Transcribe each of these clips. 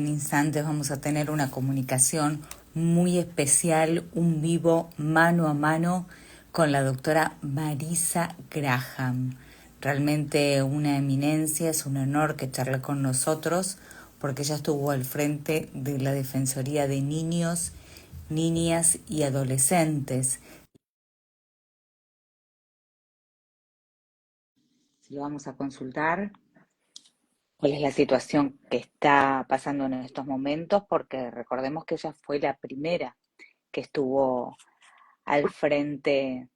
En instantes vamos a tener una comunicación muy especial, un vivo mano a mano con la doctora Marisa Graham. Realmente una eminencia, es un honor que charle con nosotros porque ella estuvo al frente de la Defensoría de Niños, Niñas y Adolescentes. Lo vamos a consultar cuál es la situación que está pasando en estos momentos, porque recordemos que ella fue la primera que estuvo al frente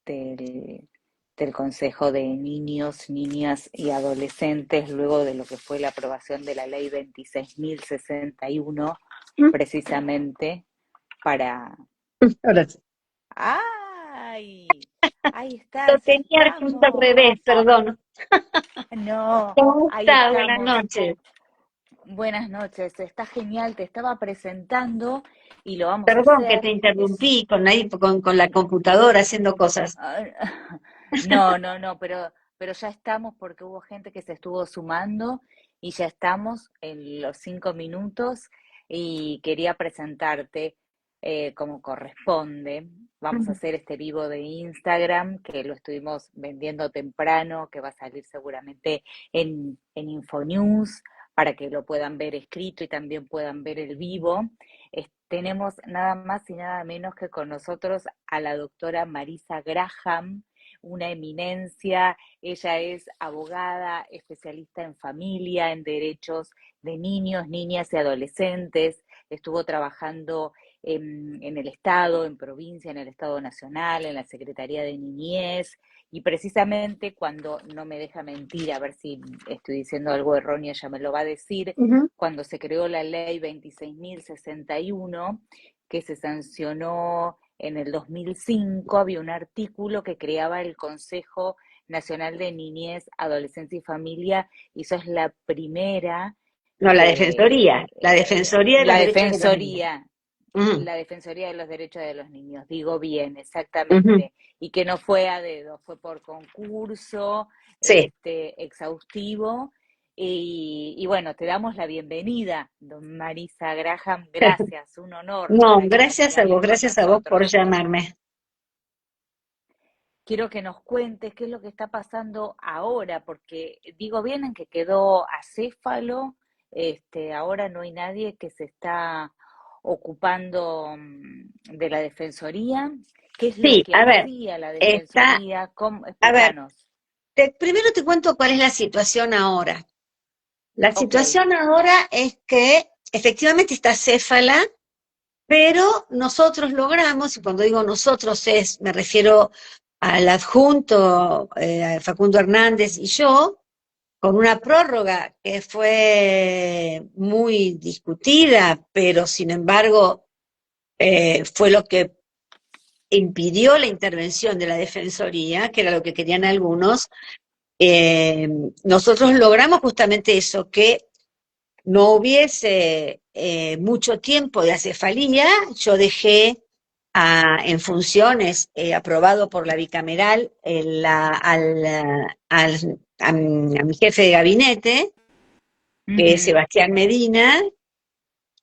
del, del Consejo de Niños, Niñas y Adolescentes, luego de lo que fue la aprobación de la Ley 26.061, precisamente para... Ahora sí. ¡Ay! Ahí Lo está, ya tenía justo al estamos. revés, perdón. No, ¿Cómo ahí está? Buenas estamos. noches. Buenas noches, está genial, te estaba presentando y lo vamos a Perdón que hacer. te Es, interrumpí con la computadora haciendo cosas. no, no, no, pero ya estamos porque hubo gente que se estuvo sumando y ya estamos en los 5 minutos y quería presentarte como corresponde. Vamos a hacer este vivo de Instagram que lo estuvimos vendiendo temprano, que va a salir seguramente en Infonews para que lo puedan ver escrito y también puedan ver el vivo. Tenemos nada más y nada menos que con nosotros a la doctora Marisa Graham, una eminencia. Ella es abogada, especialista en familia, en derechos de niños, niñas y adolescentes. Estuvo trabajando en el Estado, en provincia, en el Estado Nacional, en la Secretaría de Niñez, y precisamente cuando, no me deja mentir, a ver si estoy diciendo algo erróneo, ella me lo va a decir, Ujú. cuando se creó la ley 26.061, que se sancionó en el 2005, había un artículo que creaba el Consejo Nacional de Niñez, Adolescencia y Familia, y eso es la primera No, que la Defensoría de los la Derechos de los Niños. Defensoría, Ujú, la Defensoría de los Derechos de los Niños, digo bien, ujú. exactamente, y que no fue a dedo, fue por concurso, Sí. exhaustivo, y bueno, te damos la bienvenida, don Marisa Graham, gracias, un honor No, para que se comunique con gracias a vos por nosotros. llamarme. Quiero que nos cuentes qué es lo que está pasando ahora, porque digo bien en que quedó acéfalo, ahora no hay nadie que se está ocupando de la defensoría. ¿Qué es lo Sí, que a ver, hacía la está, defensoría? ¿Cómo? a ver, Explícanos. primero te cuento cuál es la situación ahora. La Ok. situación ahora es que efectivamente está céfala, pero nosotros logramos, y cuando digo nosotros me refiero al adjunto, a Facundo Hernández y yo, con una prórroga que fue muy discutida, pero sin embargo fue lo que impidió la intervención de la Defensoría, que era lo que querían algunos. eh, Nosotros logramos justamente eso, que no hubiese mucho tiempo de acefalía. Yo dejé en funciones, aprobado por la bicameral, a mi jefe de gabinete, que es Ujú. Sebastián Medina,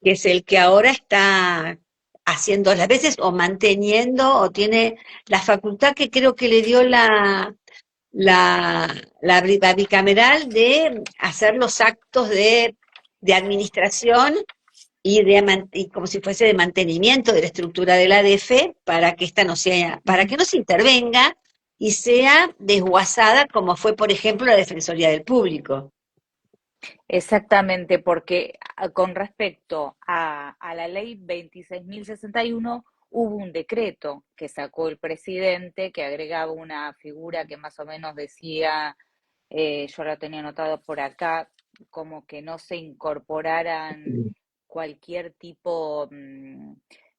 que es el que ahora está haciendo las veces o manteniendo o tiene la facultad que creo que le dio la bicameral de hacer los actos de administración y como si fuese de mantenimiento de la estructura de la ADF para que esta no sea, para que no se intervenga y sea desguazada como fue, por ejemplo, la Defensoría del Público. Exactamente, porque con respecto a la ley 26.061 hubo un decreto que sacó el presidente que agregaba una figura que más o menos decía, yo la tenía anotado por acá, como que no se incorporaran cualquier tipo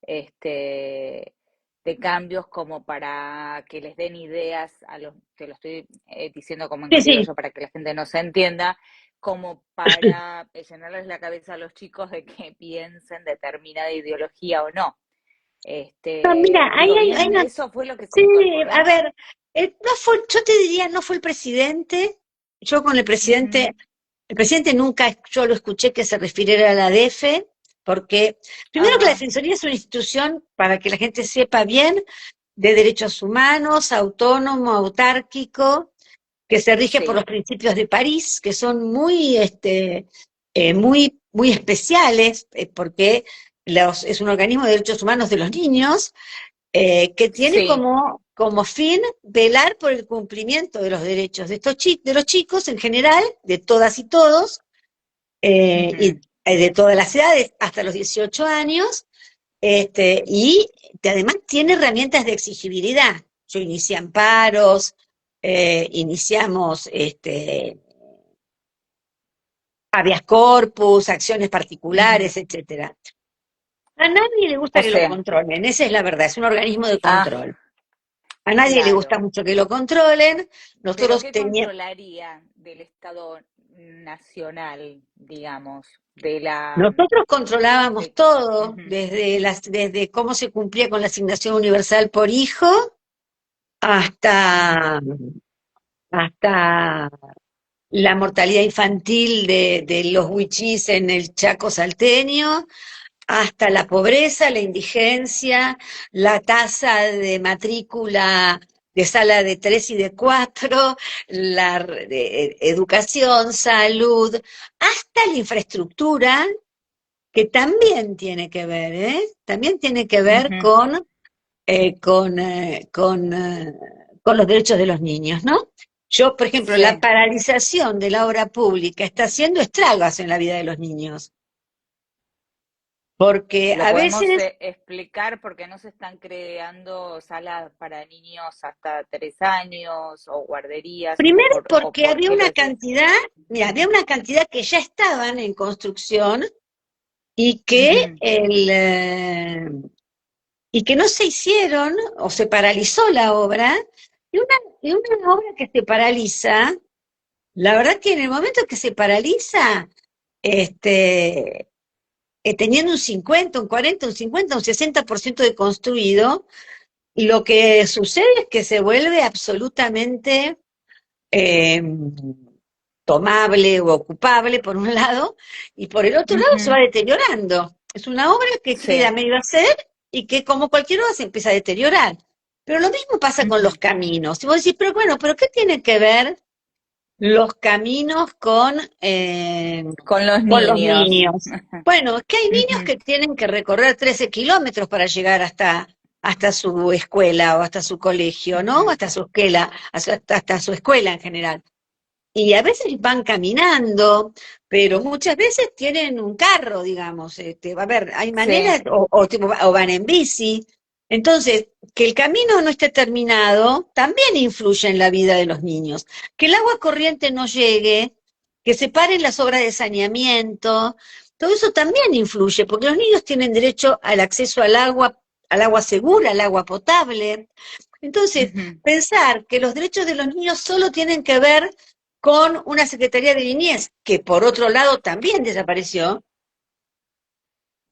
este, de cambios como para que les den ideas a los, te lo estoy diciendo como en Sí, sí. criollo para que la gente no se entienda, como para llenarles la cabeza a los chicos de que piensen determinada ideología o no. No, mira, Digo hay bien, una. eso fue lo que se Sí, a incorporó. ver, no fue, yo te diría, no fue el presidente. Yo con el presidente Ujú. El presidente nunca, yo lo escuché que se refiriera a la DF, porque primero que la Ajá, Defensoría es una institución, para que la gente sepa bien, de derechos humanos, autónomo, autárquico, que se rige por los sí. principios de París, que son muy, muy especiales, porque es un organismo de derechos humanos de los niños, que tiene Sí. como fin velar por el cumplimiento de los derechos de de los chicos en general, de todas y todos, y Ujú. de todas las edades hasta los 18 años, y además tiene herramientas de exigibilidad. Yo inicié amparos, iniciamos habeas corpus, acciones Ujú. particulares, etcétera. A nadie le gusta O que lo sea, controlen, esa es la verdad, es un organismo de ah, control. A nadie le gusta claro. mucho que lo controlen. Pero Nosotros ¿qué teníamos, controlaría del Estado nacional, digamos, de la, nosotros controlábamos de, todo, ujú, desde cómo se cumplía con la asignación universal por hijo ujú, hasta, hasta la mortalidad infantil de los huichís en el Chaco salteño, hasta la pobreza, la indigencia, la tasa de matrícula de sala de 3 y de 4, educación, salud, hasta la infraestructura, que también tiene que ver, ¿eh? También tiene que ver ujú. con los derechos de los niños, ¿no? Yo, por ejemplo, la Sí. paralización de la obra pública está haciendo estragos en la vida de los niños, porque Lo a podemos veces, explicar por qué no se están creando salas para niños hasta 3 años o guarderías primero o porque por había qué lo una decís. cantidad, mira, había una cantidad que ya estaban en construcción y que Ujú. y que no se hicieron o se paralizó la obra, y una obra que se paraliza, la verdad que en el momento que se paraliza, este, teniendo un 50, un 40, un 50, un 60% de construido, lo que sucede es que se vuelve absolutamente eh, tomable o ocupable por un lado, y por el otro lado se va Ujú. deteriorando. Es una obra que queda Sí. medio a hacer y que como cualquier obra se empieza a deteriorar. Pero lo mismo pasa con los Ujú. caminos. Y vos decís, pero bueno, ¿pero qué tiene que ver los caminos Con los con los niños. niños? Bueno, es que hay niños Ujú. que tienen que recorrer 13 kilómetros para llegar hasta su escuela o hasta su colegio, ¿no? Ujú. Hasta su escuela, hasta su escuela en general. Y a veces van caminando, pero muchas veces tienen un carro, digamos. A ver, hay Sí. maneras, o van en bici. Entonces, que el camino no esté terminado también influye en la vida de los niños. Que el agua corriente no llegue, que se paren las obras de saneamiento, todo eso también influye, porque los niños tienen derecho al acceso al agua segura, al agua potable. Entonces, Ujú. pensar que los derechos de los niños solo tienen que ver con una Secretaría de Niñez, que por otro lado también desapareció,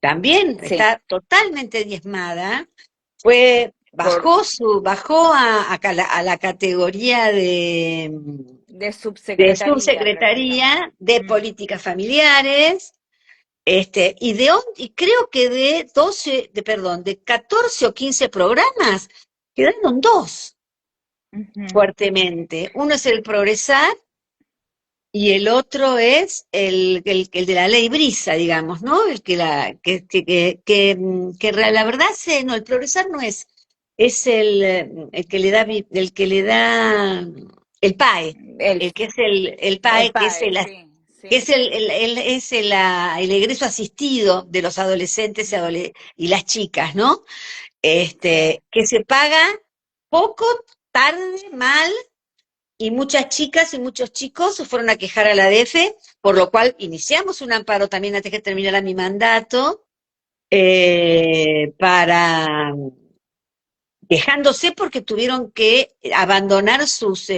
también Sí. está totalmente diezmada, Por, bajó a la categoría de de subsecretaría subsecretaría prácticamente. de Mm. políticas familiares, y creo que de 12, perdón, de 14 o 15 programas, quedaron dos Ujú. fuertemente. Uno es el Progresar y el otro es el de la ley Brisa, digamos, ¿no? El que la verdad no, el progresar no es el que le da, el que le da el PAE, El, el que es el el PAE, PAE, sí, que sí, es el egreso asistido de los adolescentes y las chicas, ¿no? sí. Que se paga poco, tarde, mal, y muchas chicas y muchos chicos se fueron a quejar a la DF, por lo cual iniciamos un amparo también antes que terminara mi mandato, para quejándose porque tuvieron que abandonar sus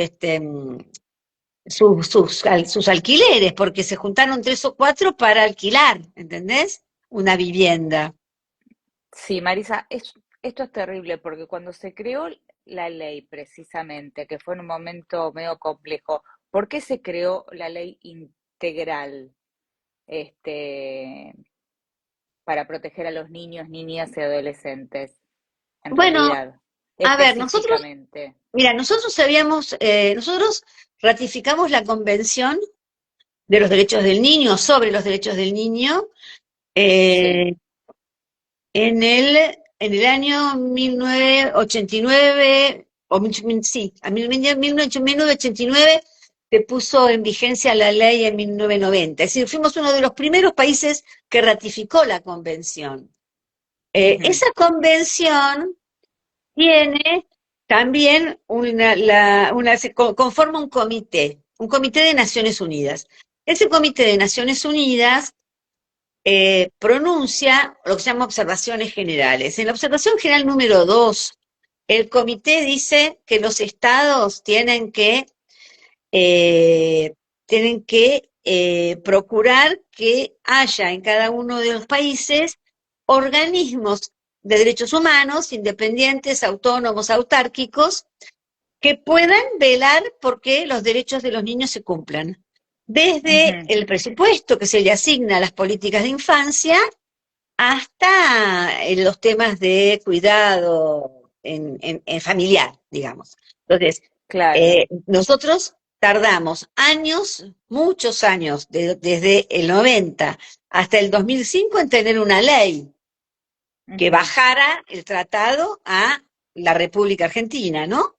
alquileres, porque se juntaron 3 o 4 para alquilar, ¿entendés? Una vivienda. Sí, Marisa, esto es terrible porque cuando se creó la ley precisamente, que fue en un momento medio complejo, ¿por qué se creó la ley integral este, para proteger a los niños, niñas y adolescentes, en Bueno, realidad, a ver, nosotros, específicamente? mira, nosotros ratificamos la Convención de los Derechos del Niño, sobre los derechos del niño, Sí. eh, en el año 1989, sí, a 1989 se puso en vigencia la ley en 1990. Es decir, fuimos uno de los primeros países que ratificó la convención. Ujú, Esa convención tiene también conforma un comité de Naciones Unidas. Ese comité de Naciones Unidas pronuncia lo que se llama observaciones generales. En la observación general número 2, el comité dice que los estados eh, tienen que procurar que haya en cada uno de los países organismos de derechos humanos, independientes, autónomos, autárquicos, que puedan velar porque los derechos de los niños se cumplan. Desde ujú. el presupuesto que se le asigna a las políticas de infancia hasta los temas de cuidado en familiar, digamos. Entonces, Claro. nosotros tardamos años, muchos años, desde el 90 hasta el 2005 en tener una ley que Ujú. bajara el tratado a la República Argentina, ¿no?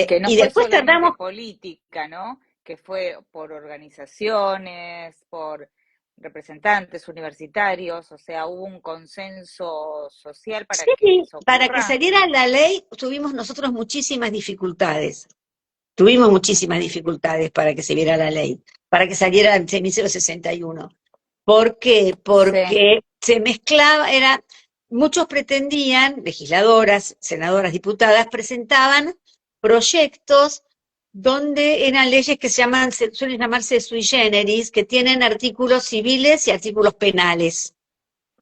Que no Y fue después solamente tardamos, política, ¿no? Que fue por organizaciones, por representantes universitarios, o sea, hubo un consenso social para que sí, eso para que ocurra. saliera la ley tuvimos nosotros muchísimas dificultades. Tuvimos muchísimas Ujú, dificultades para que se viera la ley, para que saliera el 6061. ¿Por qué? sí, Porque se mezclaba, muchos pretendían, legisladoras, senadoras, diputadas, presentaban proyectos donde eran leyes que suelen llamarse sui generis, que tienen artículos civiles y artículos penales.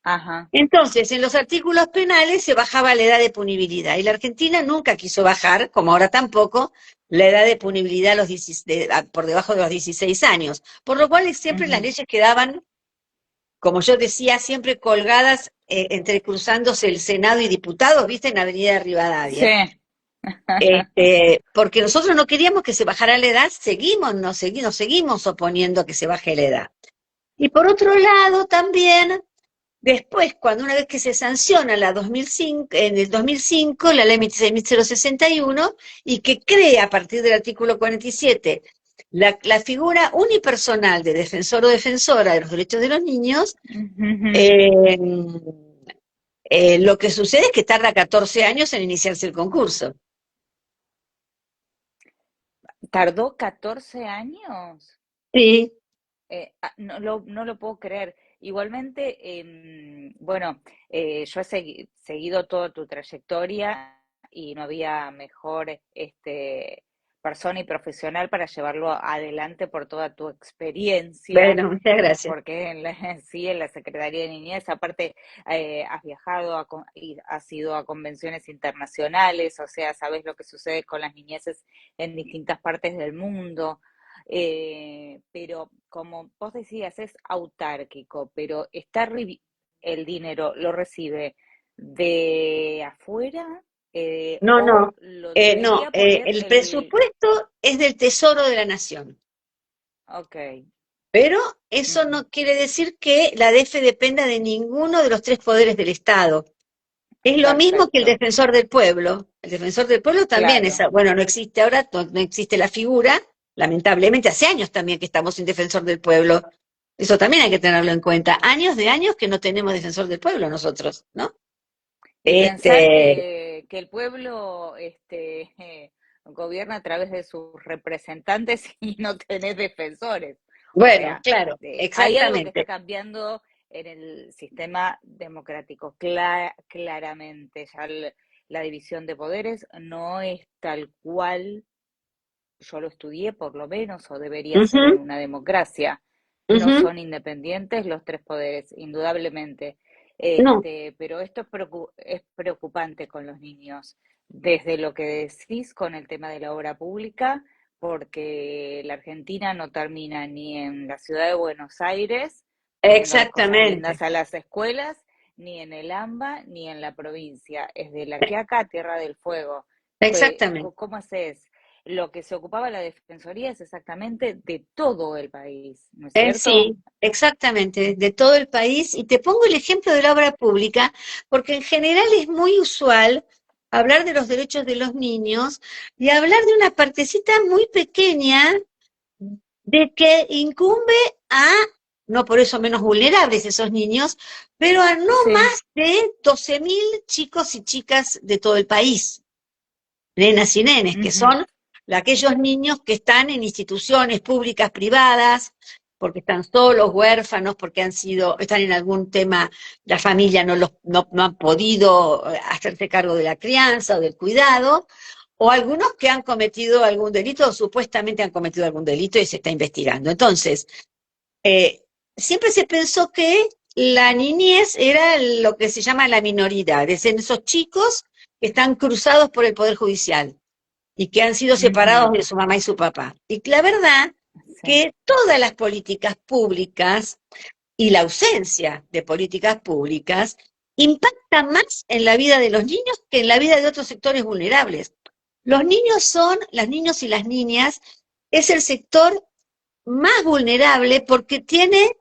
ajá. Entonces, en los artículos penales se bajaba la edad de punibilidad y la Argentina nunca quiso bajar, como ahora tampoco, la edad de punibilidad por debajo de los 16 años, por lo cual siempre las Ujú, leyes quedaban, como yo decía, siempre colgadas, entrecruzándose el Senado y diputados, viste, en Avenida Rivadavia. sí. Porque nosotros no queríamos que se bajara la edad, nos seguimos oponiendo a que se baje la edad. Y por otro lado, también después, una vez que se sanciona en el 2005, la ley 26.061, y que crea a partir del artículo 47 la figura unipersonal de defensor o defensora de los derechos de los niños, Ujú. eh, lo que sucede es que tarda 14 años en iniciarse el concurso. ¿Tardó 14 años? Sí, No lo puedo creer. Igualmente, bueno, yo he seguido toda tu trayectoria y no había mejor persona y profesional para llevarlo adelante por toda tu experiencia, bueno, muchas gracias. porque sí, en la Secretaría de Niñez, aparte, has viajado y has ido a convenciones internacionales, o sea, sabes lo que sucede con las niñeces en distintas partes del mundo. Pero como vos decías, es autárquico, pero el dinero lo recibe de afuera, No, o no, lo no, debería poner el el... presupuesto es del Tesoro de la Nación. Ok. Pero eso Ujú. no quiere decir que la DF dependa de ninguno de los tres poderes del Estado. Es lo mismo que el Perfecto, defensor del pueblo. El defensor del pueblo también claro. bueno, no existe ahora, no existe la figura, lamentablemente hace años también que estamos sin defensor del pueblo. Eso también hay que tenerlo en cuenta. Años de años que no tenemos defensor del pueblo nosotros, ¿no? Y pensar Este, que el pueblo gobierna a través de sus representantes y no tenés defensores. O bueno, sea, claro, hay algo que está exactamente. cambiando en el sistema democrático, claramente. Ya la división de poderes no es tal cual yo lo estudié, por lo menos, o debería ser en Ujú, una democracia. No ujú. son independientes los tres poderes, indudablemente. No, Pero esto es preocupante con los niños, desde lo que decís con el tema de la obra pública, porque la Argentina no termina ni en la ciudad de Buenos Aires yéndole cosas Exactamente, lindas a las escuelas, ni en el AMBA, ni en la provincia. Es de La Quiaca a Tierra del Fuego. exactamente. ¿Cómo haces? Lo que se ocupaba la Defensoría es exactamente de todo el país, ¿no es cierto? Sí, exactamente, de todo el país. Y te pongo el ejemplo de la obra pública, porque en general es muy usual hablar de los derechos de los niños y hablar de una partecita muy pequeña de que incumbe a, no por eso menos vulnerables esos niños, pero a no Sí. más de 12.000 chicos y chicas de todo el país, nenas y nenes, que Ujú, son aquellos niños que están en instituciones públicas, privadas, porque están solos, huérfanos, porque están en algún tema, la familia no han podido hacerse cargo de la crianza o del cuidado, o algunos que han cometido algún delito o supuestamente han cometido algún delito y se está investigando. Entonces, eh, siempre se pensó que la niñez era lo que se llama la minoridad, es en esos chicos que están cruzados por el Poder Judicial y que han sido separados ujú, de su mamá y su papá. Y la verdad sí. que todas las políticas públicas y la ausencia de políticas públicas impacta más en la vida de los niños que en la vida de otros sectores vulnerables. Las niños y las niñas, es el sector más vulnerable porque tiene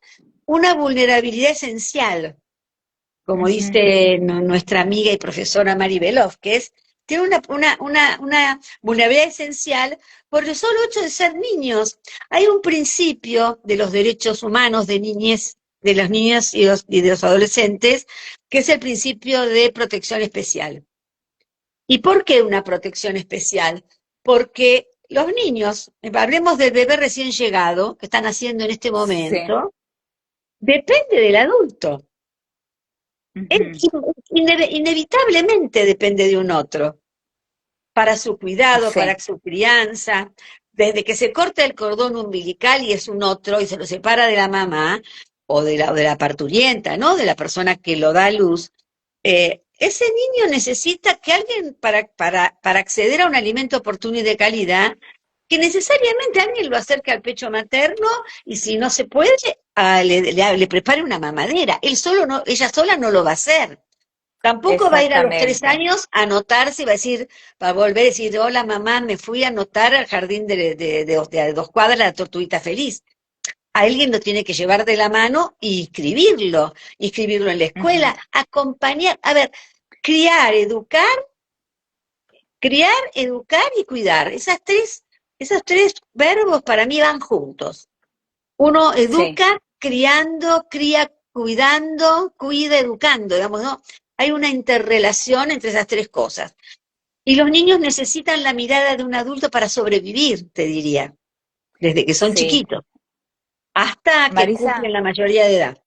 una vulnerabilidad esencial, como Ujú, dice nuestra amiga y profesora Mari Belov, que es, tiene una vulnerabilidad esencial por el solo hecho de ser niños. Hay un principio de los derechos humanos de niñez, de los niños y de los adolescentes, que es el principio de protección especial. ¿Y por qué una protección especial? Porque los niños, hablemos del bebé recién llegado, que están haciendo en este sí. momento, depende del adulto. Ujú, Inevitablemente depende de un otro, para su cuidado, para sí. su crianza. Desde que se corta el cordón umbilical y es un otro y se lo separa de la mamá o de la parturienta, ¿no? De la persona que lo da a luz, ese niño necesita que alguien, para acceder a un alimento oportuno y de calidad, que necesariamente alguien lo acerque al pecho materno y si no se puede, le prepare una mamadera. Él solo no, ella sola no lo va a hacer. Tampoco va a ir a los 3 Exactamente. años a anotarse y va a decir, va a volver a decir, hola mamá, me fui a anotar al jardín de 2 cuadras la tortuguita feliz. A alguien lo tiene que llevar de la mano y inscribirlo en la Ujú, escuela, acompañar, a ver, criar, educar y cuidar. Esos tres verbos para mí van juntos. Uno sí. educa criando, cría cuidando, cuida educando, digamos, ¿no? Hay una interrelación entre esas tres cosas. Y los niños necesitan la mirada de un adulto para sobrevivir, te diría, desde que son Sí. chiquitos, hasta que cumplen Marisa, la mayoría de edad.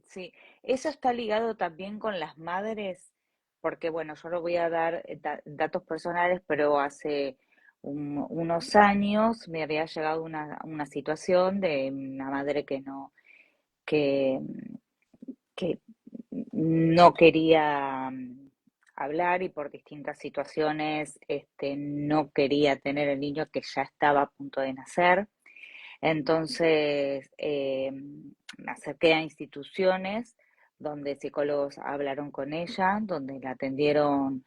sí. Eso está ligado también con las madres, porque bueno, yo no voy a dar datos personales, pero hace unos años me había llegado una situación de una madre que, que no quería hablar y por distintas situaciones no quería tener el niño que ya estaba a punto de nacer. Entonces, me acerqué a instituciones donde psicólogos hablaron con ella, donde la atendieron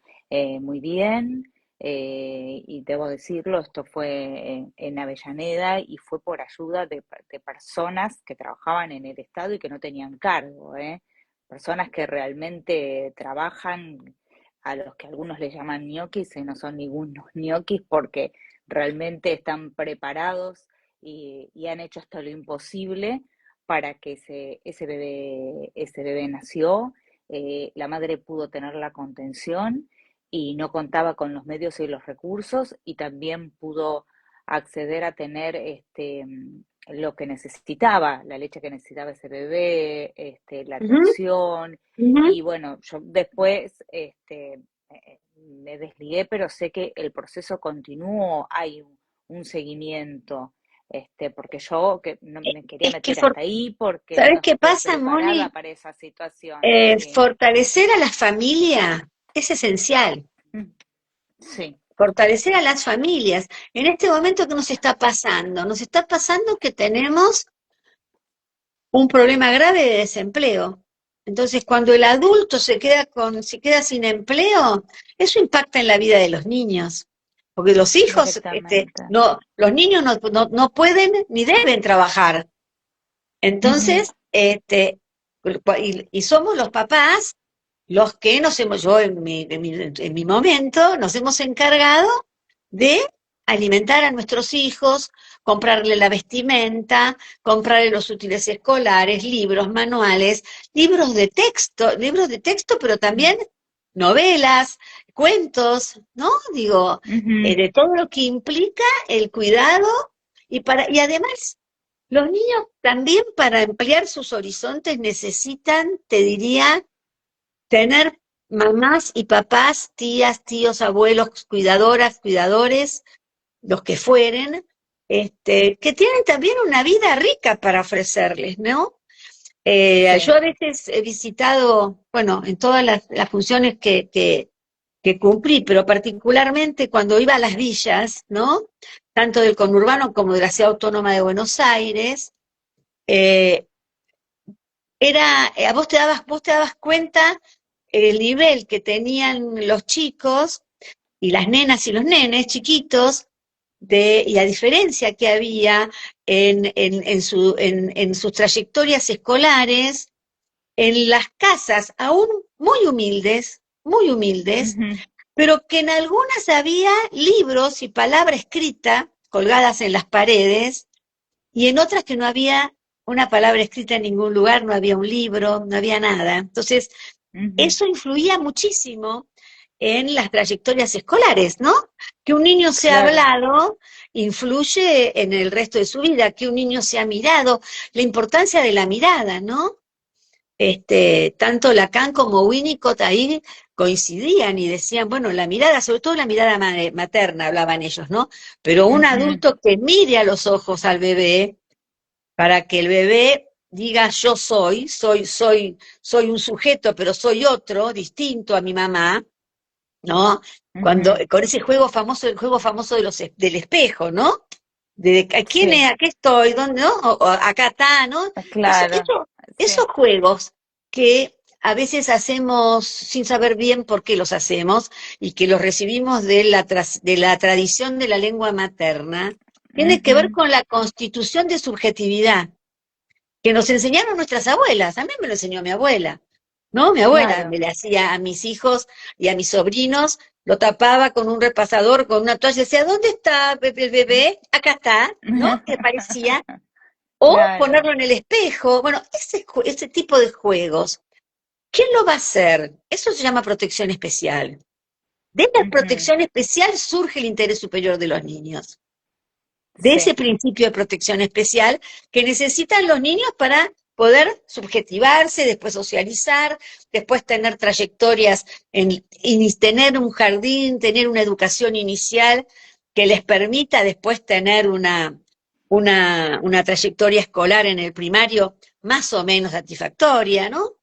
muy bien. Y debo decirlo, esto fue en Avellaneda y fue por ayuda de personas que trabajaban en el Estado y que no tenían cargo, ¿eh? Personas que realmente trabajan, a los que algunos les llaman ñoquis, y no son ningunos ñoquis porque realmente están preparados y han hecho hasta lo imposible para que ese bebé nació. La madre pudo tener la contención y no contaba con los medios y los recursos y también pudo acceder a tener lo que necesitaba, la leche que necesitaba ese bebé, la Ujú, atención. ujú. Y bueno, yo después me desligué, pero sé que el proceso continuó, hay un seguimiento, porque yo que no me quería Es que, meter hasta ahí porque ¿sabes no qué estoy pasa, preparada Moni? para esa situación, sí. Fortalecer a la familia es esencial. Mm, sí, fortalecer a las familias. En este momento, ¿qué nos está pasando? Nos está pasando que tenemos un problema grave de desempleo. Entonces, cuando el adulto se queda sin empleo, eso impacta en la vida de los niños. Porque los hijos, directamente. los niños no pueden ni deben trabajar. Ujú, Entonces, y somos los papás los que nos hemos, yo en mi momento, nos hemos encargado de alimentar a nuestros hijos, comprarle la vestimenta, comprarle los útiles escolares, libros, manuales, libros de texto, pero también novelas, cuentos, ¿no? Digo, ujú, de todo lo que implica el cuidado y además los niños también para ampliar sus horizontes necesitan, te diría, tener mamás y papás, tías, tíos, abuelos, cuidadoras, cuidadores, los que fueren, que tienen también una vida rica para ofrecerles, ¿no? Yo sí. a veces he visitado, bueno, en todas las funciones que cumplí, pero particularmente cuando iba a las villas, ¿no? Tanto del conurbano como de la Ciudad Autónoma de Buenos Aires, eh, vos te dabas cuenta el nivel que tenían los chicos y las nenas y los nenes chiquitos, y la diferencia que había en sus trayectorias escolares, en las casas aún muy humildes, Ujú, pero que en algunas había libros y palabra escrita colgadas en las paredes, y en otras que no había una palabra escrita en ningún lugar, no había un libro, no había nada. Entonces, ujú, eso influía muchísimo en las trayectorias escolares, ¿no? Que un niño sea claro. hablado influye en el resto de su vida, que un niño sea mirado, la importancia de la mirada, ¿no? Tanto Lacan como Winnicott ahí coincidían y decían, bueno, la mirada, sobre todo la mirada materna, hablaban ellos, ¿no? Pero un Ujú, adulto que mire a los ojos al bebé para que el bebé diga yo soy un sujeto, pero soy otro, distinto a mi mamá, ¿no? Cuando, ujú, con ese el juego famoso del espejo, ¿no? De sí, a qué estoy, dónde, ¿no? O acá está, ¿no? Eso, claro. eso, esos Sí. juegos que a veces hacemos sin saber bien por qué los hacemos y que los recibimos de la tradición de la lengua materna, tiene que ver Ujú, con la constitución de subjetividad que nos enseñaron nuestras abuelas. A mí me lo enseñó mi abuela, ¿no? Mi abuela claro. me le hacía a mis hijos y a mis sobrinos, lo tapaba con un repasador, con una toalla, y decía, ¿dónde está el bebé? Acá está, ¿no? Que parecía. O Claro. ponerlo en el espejo. Bueno, ese tipo de juegos. ¿Quién lo va a hacer? Eso se llama protección especial. De la Ujú, protección especial surge el interés superior de los niños, de ese sí, principio de protección especial que necesitan los niños para poder subjetivarse, después socializar, después tener trayectorias, y tener un jardín, tener una educación inicial que les permita después tener una trayectoria escolar en el primario más o menos satisfactoria, ¿no?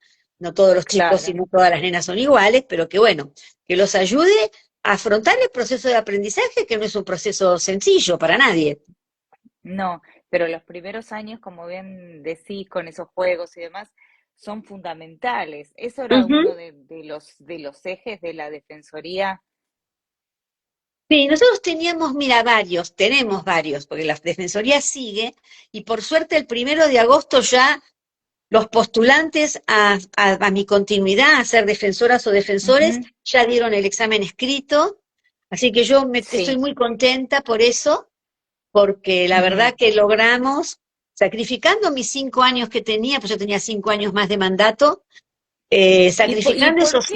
No todos los chicos y claro. no todas las nenas son iguales, pero que bueno, que los ayude a afrontar el proceso de aprendizaje, que no es un proceso sencillo para nadie. No, pero los primeros años, como bien decís, con esos juegos y demás, son fundamentales. Eso era Ujú. uno de los ejes de la defensoría. Sí, nosotros teníamos, mira, tenemos varios, porque la Defensoría sigue, y por suerte el 1 de agosto ya los postulantes a mi continuidad, a ser defensoras o defensores, Ujú, ya dieron el examen escrito, así que estoy sí, muy contenta por eso, porque la ujú. verdad que logramos, sacrificando mis 5 años que tenía, pues yo tenía 5 años más de mandato, ¿Y sacrificando esos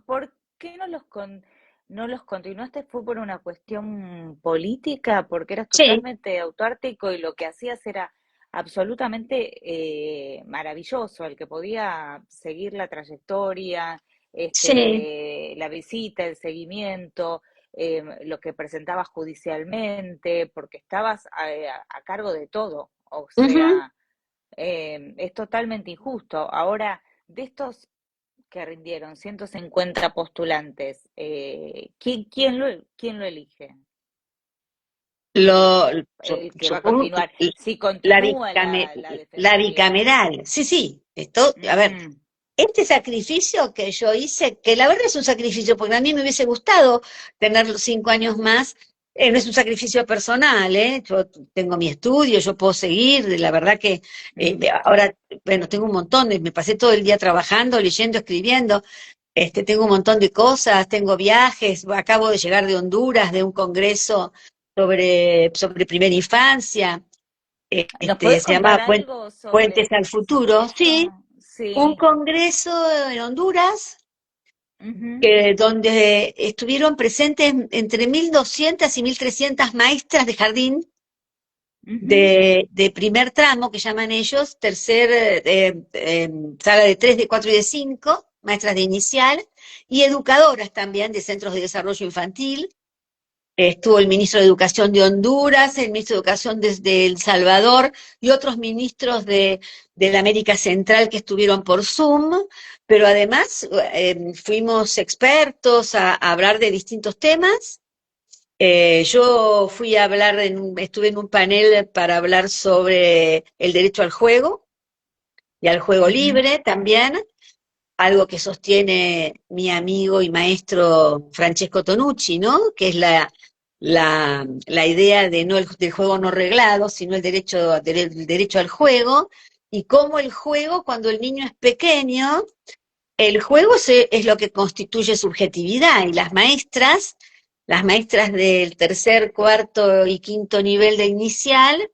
por qué no los continuaste? ¿Fue por una cuestión política? Porque eras sí, totalmente autarquico y lo que hacías era absolutamente maravilloso, el que podía seguir la trayectoria, sí, la visita, el seguimiento, lo que presentabas judicialmente, porque estabas a cargo de todo. O ujú, sea, es totalmente injusto. Ahora, de estos que rindieron 150 postulantes. ¿Quién lo elige? Lo, El que va a supongo continuar. que Si la, continúa la la defensoría. bicameral, sí, sí, esto, a ver, Ujú, este sacrificio que yo hice, que la verdad es un sacrificio, porque a mí me hubiese gustado tener los 5 años más, no es un sacrificio personal, yo tengo mi estudio, yo puedo seguir, la verdad que ujú. ahora, bueno, tengo un montón, me pasé todo el día trabajando, leyendo, escribiendo, tengo un montón de cosas, tengo viajes, acabo de llegar de Honduras, de un congreso sobre primera infancia, ¿Nos podés se contar llama algo Puentes al sobre Futuro, sí, esto? un Sí. congreso en Honduras Ujú, donde estuvieron presentes entre 1.200 y 1.300 maestras de jardín ujú, de primer tramo, que llaman ellos, tercer, sala de 3, de 4 y de 5, maestras de inicial, y educadoras también de centros de desarrollo infantil. Estuvo el ministro de Educación de Honduras, el ministro de Educación desde El Salvador y otros ministros de la América Central que estuvieron por Zoom, pero además fuimos expertos a hablar de distintos temas. Yo fui a hablar, estuve en un panel para hablar sobre el derecho al juego y al juego ujú. libre también, algo que sostiene mi amigo y maestro Francesco Tonucci, ¿no? Que es la idea de no del juego no reglado, sino el derecho al juego, y cómo el juego, cuando el niño es pequeño, el juego es lo que constituye subjetividad, y las maestras del tercer, cuarto y quinto nivel de inicial,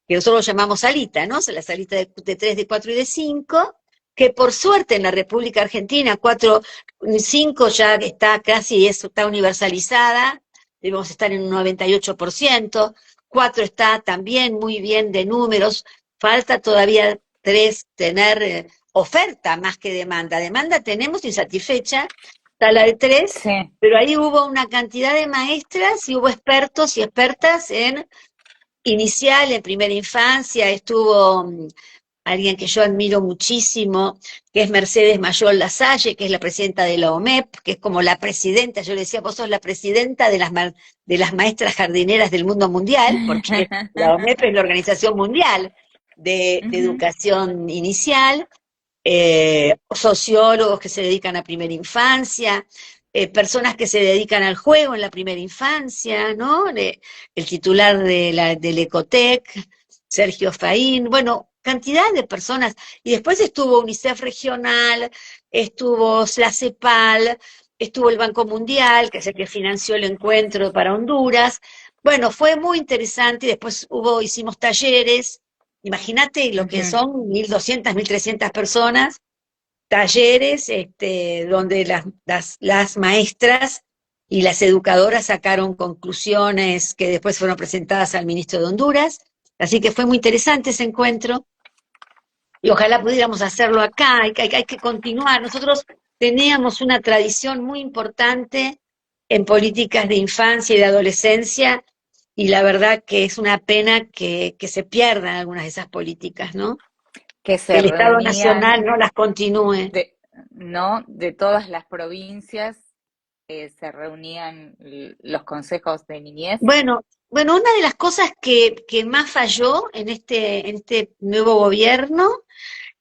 que nosotros llamamos salita, ¿no? La salita de 3, de 4 y de 5, que por suerte en la República Argentina 4, 5 ya está casi, está universalizada, debemos estar en un 98%, 4 está también muy bien de números, falta todavía 3 tener oferta más que demanda. Demanda tenemos insatisfecha, está la de 3, Sí. pero ahí hubo una cantidad de maestras y hubo expertos y expertas en inicial, en primera infancia, estuvo alguien que yo admiro muchísimo, que es Mercedes Mayol Lasalle, que es la presidenta de la OMEP, que es como la presidenta, yo le decía, vos sos la presidenta de las maestras jardineras del mundo mundial, porque la OMEP es la Organización Mundial de Ujú, Educación Inicial, sociólogos que se dedican a primera infancia, personas que se dedican al juego en la primera infancia, ¿no? El titular del Ecotec, Sergio Faín, bueno, cantidad de personas. Y después estuvo UNICEF Regional, estuvo la CEPAL, estuvo el Banco Mundial, que es el que financió el encuentro para Honduras. Bueno, fue muy interesante y después hicimos talleres. Imagínate lo que ujú. son 1.200, 1.300 personas, talleres donde las maestras y las educadoras sacaron conclusiones que después fueron presentadas al ministro de Honduras. Así que fue muy interesante ese encuentro y ojalá pudiéramos hacerlo acá, hay que continuar. Nosotros teníamos una tradición muy importante en políticas de infancia y de adolescencia, y la verdad que es una pena que se pierdan algunas de esas políticas, ¿no? Que Que se el Estado reunían Nacional no las continúe. de, ¿no? De todas las provincias, se reunían los consejos de niñez. Bueno, una de las cosas que más falló en este nuevo gobierno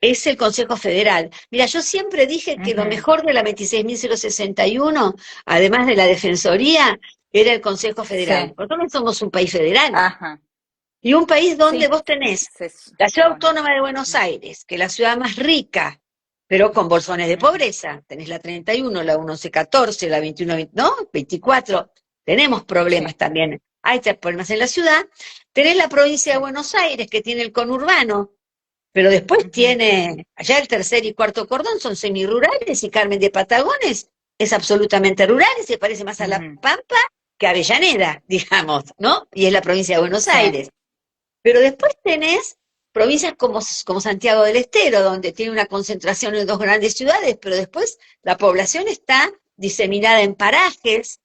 es el Consejo Federal. Mira, yo siempre dije que lo Ujú, mejor de la 26.061, además de la Defensoría, era el Consejo Federal. sí, Nosotros somos un país federal ajá, y un país donde sí, vos tenés se la Ciudad supone. Autónoma de Buenos Ujú, Aires, que es la ciudad más rica, pero con bolsones de ujú, pobreza. Tenés la 31, la 1114, la 21, ¿no? 24. Tenemos problemas sí, también. Hay problemas en la ciudad. Tenés la provincia de sí, Buenos Aires, que tiene el conurbano, pero después ujú, tiene, allá el tercer y cuarto cordón son semirurales, y Carmen de Patagones es absolutamente rural y se parece más a La ujú, Pampa que a Avellaneda, digamos, ¿no? Y es la provincia de Buenos sí, Aires. Pero después tenés provincias como Santiago del Estero, donde tiene una concentración en dos grandes ciudades, pero después la población está diseminada en parajes.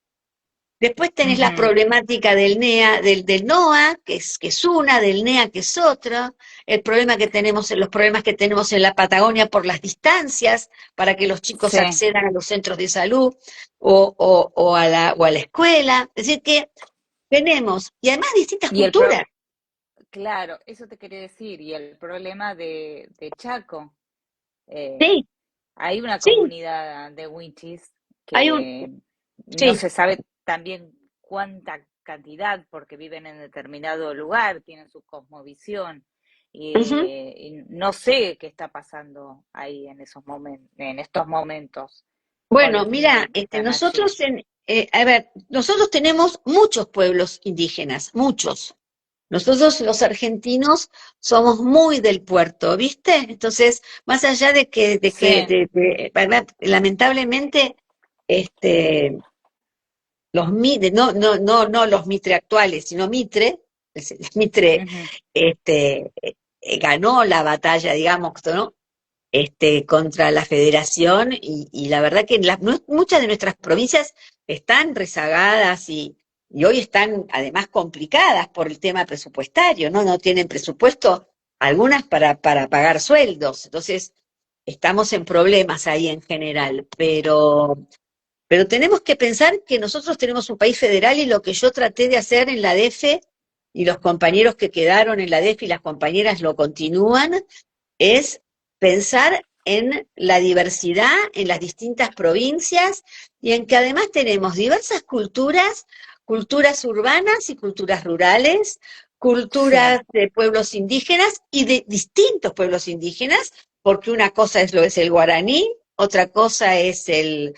Después tenés la ujú, problemática del NEA, del NOA, que es una, del NEA, que es otra. el problema que tenemos, los problemas que tenemos en la Patagonia por las distancias para que los chicos Sí. accedan a los centros de salud o a la escuela. Es decir, que tenemos, y además distintas Y culturas. claro, eso te quería decir, y el problema de Chaco. Eh, Sí, Hay una sí, comunidad de Wichis hay un, que no sí. se sabe también cuánta cantidad, porque viven en determinado lugar, tienen su cosmovisión, Ujú. y no sé qué está pasando ahí en esos en estos momentos con Bueno, los mira, niños que están allí. a ver, nosotros tenemos muchos pueblos indígenas, muchos. Nosotros los argentinos somos muy del puerto, ¿viste? Entonces, más allá Sí, ¿verdad? Lamentablemente, este, no los Mitre actuales, sino Mitre, Mitre, ujú, ganó la batalla, digamos, ¿no? Contra la federación y la verdad que muchas de nuestras provincias están rezagadas y hoy están además complicadas por el tema presupuestario, ¿no? No tienen presupuesto algunas para pagar sueldos, entonces estamos en problemas ahí en general, pero tenemos que pensar que nosotros tenemos un país federal y lo que yo traté de hacer en la DF y los compañeros que quedaron en la DF y las compañeras lo continúan, es pensar en la diversidad en las distintas provincias y en que además tenemos diversas culturas, culturas urbanas y culturas rurales, sí, culturas de pueblos indígenas y de distintos pueblos indígenas, porque una cosa es lo es el guaraní, otra cosa es el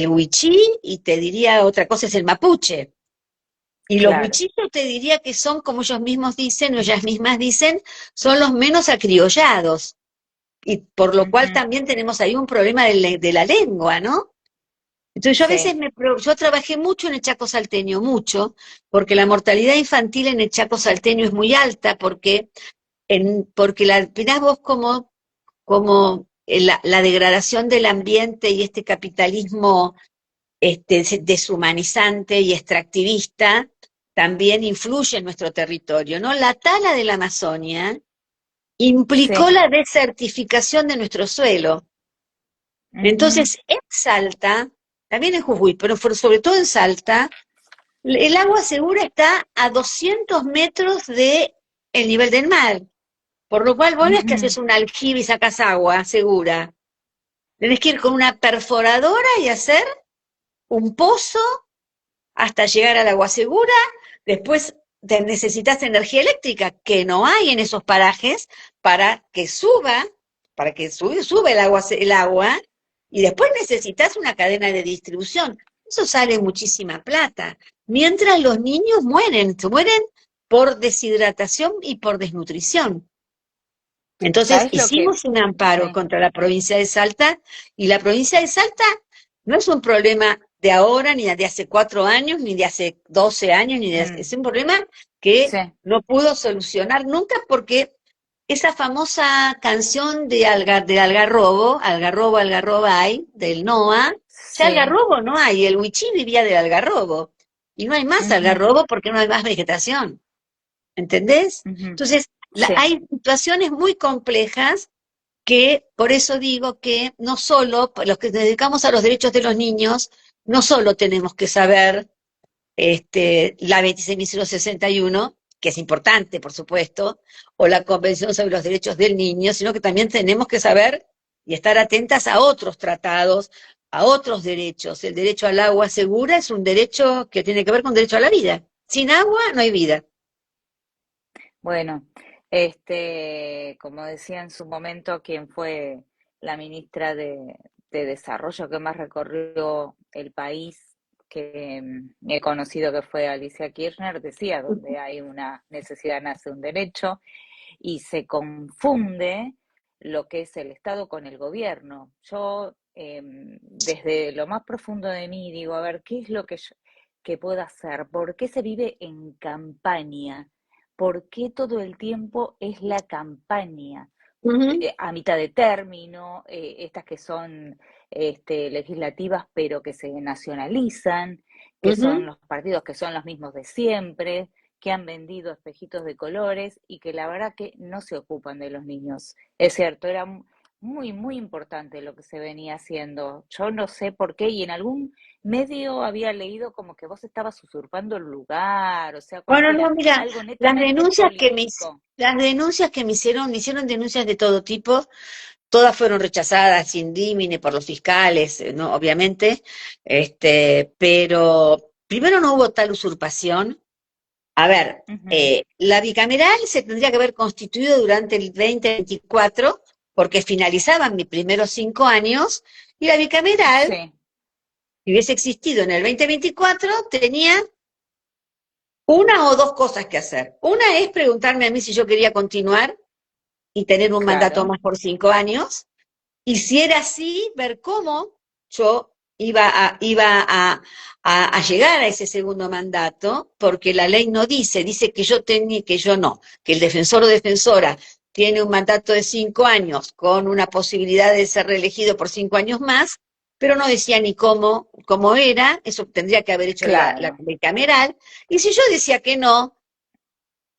huichí y te diría otra cosa es el mapuche. Y los claro. huichitos te diría que son, como ellos mismos dicen, o ellas mismas dicen, son los menos acriollados. Y por lo cual Ujú, también tenemos ahí un problema de la lengua, ¿no? Entonces yo a veces sí, yo trabajé mucho en el Chaco salteño, mucho, porque la mortalidad infantil en el Chaco salteño es muy alta, porque mirás vos como la degradación del ambiente y este capitalismo deshumanizante y extractivista también influye en nuestro territorio, ¿no? La tala de la Amazonia implicó sí. la desertificación de nuestro suelo. Ujú, Entonces, en Salta, también en Jujuy, pero sobre todo en Salta, el agua segura está a 200 metros de el nivel del mar, por lo cual vos no es que ujú, haces un aljibe y sacas agua segura. Tenés que ir con una perforadora y hacer un pozo hasta llegar al agua segura, después necesitas energía eléctrica, que no hay en esos parajes, para que suba, sube el agua, y después necesitas una cadena de distribución. Eso sale muchísima plata. Mientras los niños se mueren por deshidratación y por desnutrición. Entonces ¿Sabes lo que? hicimos un amparo Sí. contra la provincia de Salta y la provincia de Salta no es un problema de ahora, ni de hace 4 años, ni de hace 12 años, es Mm, un problema que sí, no pudo solucionar nunca porque esa famosa canción de Algarrobo, Algarrobo, Algarrobay, del NOA, ya sí. Algarrobo no hay, el Huichí vivía del Algarrobo y no hay más Ujú, Algarrobo porque no hay más vegetación. ¿Entendés? ujú, Entonces, sí. hay situaciones muy complejas que por eso digo que no solo, los que nos dedicamos a los derechos de los niños, no solo tenemos que saber la 26.061, que es importante, por supuesto, o la Convención sobre los Derechos del Niño, sino que también tenemos que saber y estar atentas a otros tratados, a otros derechos. El derecho al agua segura es un derecho que tiene que ver con derecho a la vida. Sin agua no hay vida. Bueno, como decía en su momento, quien fue la ministra de Desarrollo que más recorrió el país, que he conocido que fue Alicia Kirchner, decía, donde hay una necesidad nace un derecho, y se confunde lo que es el Estado con el gobierno. Yo, desde lo más profundo de mí, digo, a ver, ¿qué es lo que puedo hacer? ¿Por qué se vive en campaña? ¿Por qué todo el tiempo es la campaña? Ujú, A mitad de término, estas que son legislativas pero que se nacionalizan, que son ujú. los partidos que son los mismos de siempre, que han vendido espejitos de colores y que la verdad que no se ocupan de los niños. Es cierto, era muy, muy importante lo que se venía haciendo. Yo no sé por qué, y en algún medio había leído como que vos estabas usurpando el lugar, o sea, como Bueno, que no, era mira, algo netamente político. las denuncias que me hicieron denuncias de todo tipo, todas fueron rechazadas sin dímine por los fiscales, ¿no? Obviamente, pero primero no hubo tal usurpación. A ver, Ujú. la bicameral se tendría que haber constituido durante el 2024, porque finalizaban mis primeros 5 años, y la bicameral, Sí, si hubiese existido en el 2024, tenía una o dos cosas que hacer. Una es preguntarme a mí si yo quería continuar y tener un mandato claro, más por 5 años, y si era así, ver cómo yo iba a llegar a ese segundo mandato, porque la ley no dice que yo tenía, que yo no, que el defensor o defensora tiene un mandato de 5 años con una posibilidad de ser reelegido por 5 años más, pero no decía ni cómo era, eso tendría que haber hecho la claro, bicameral, y si yo decía que no,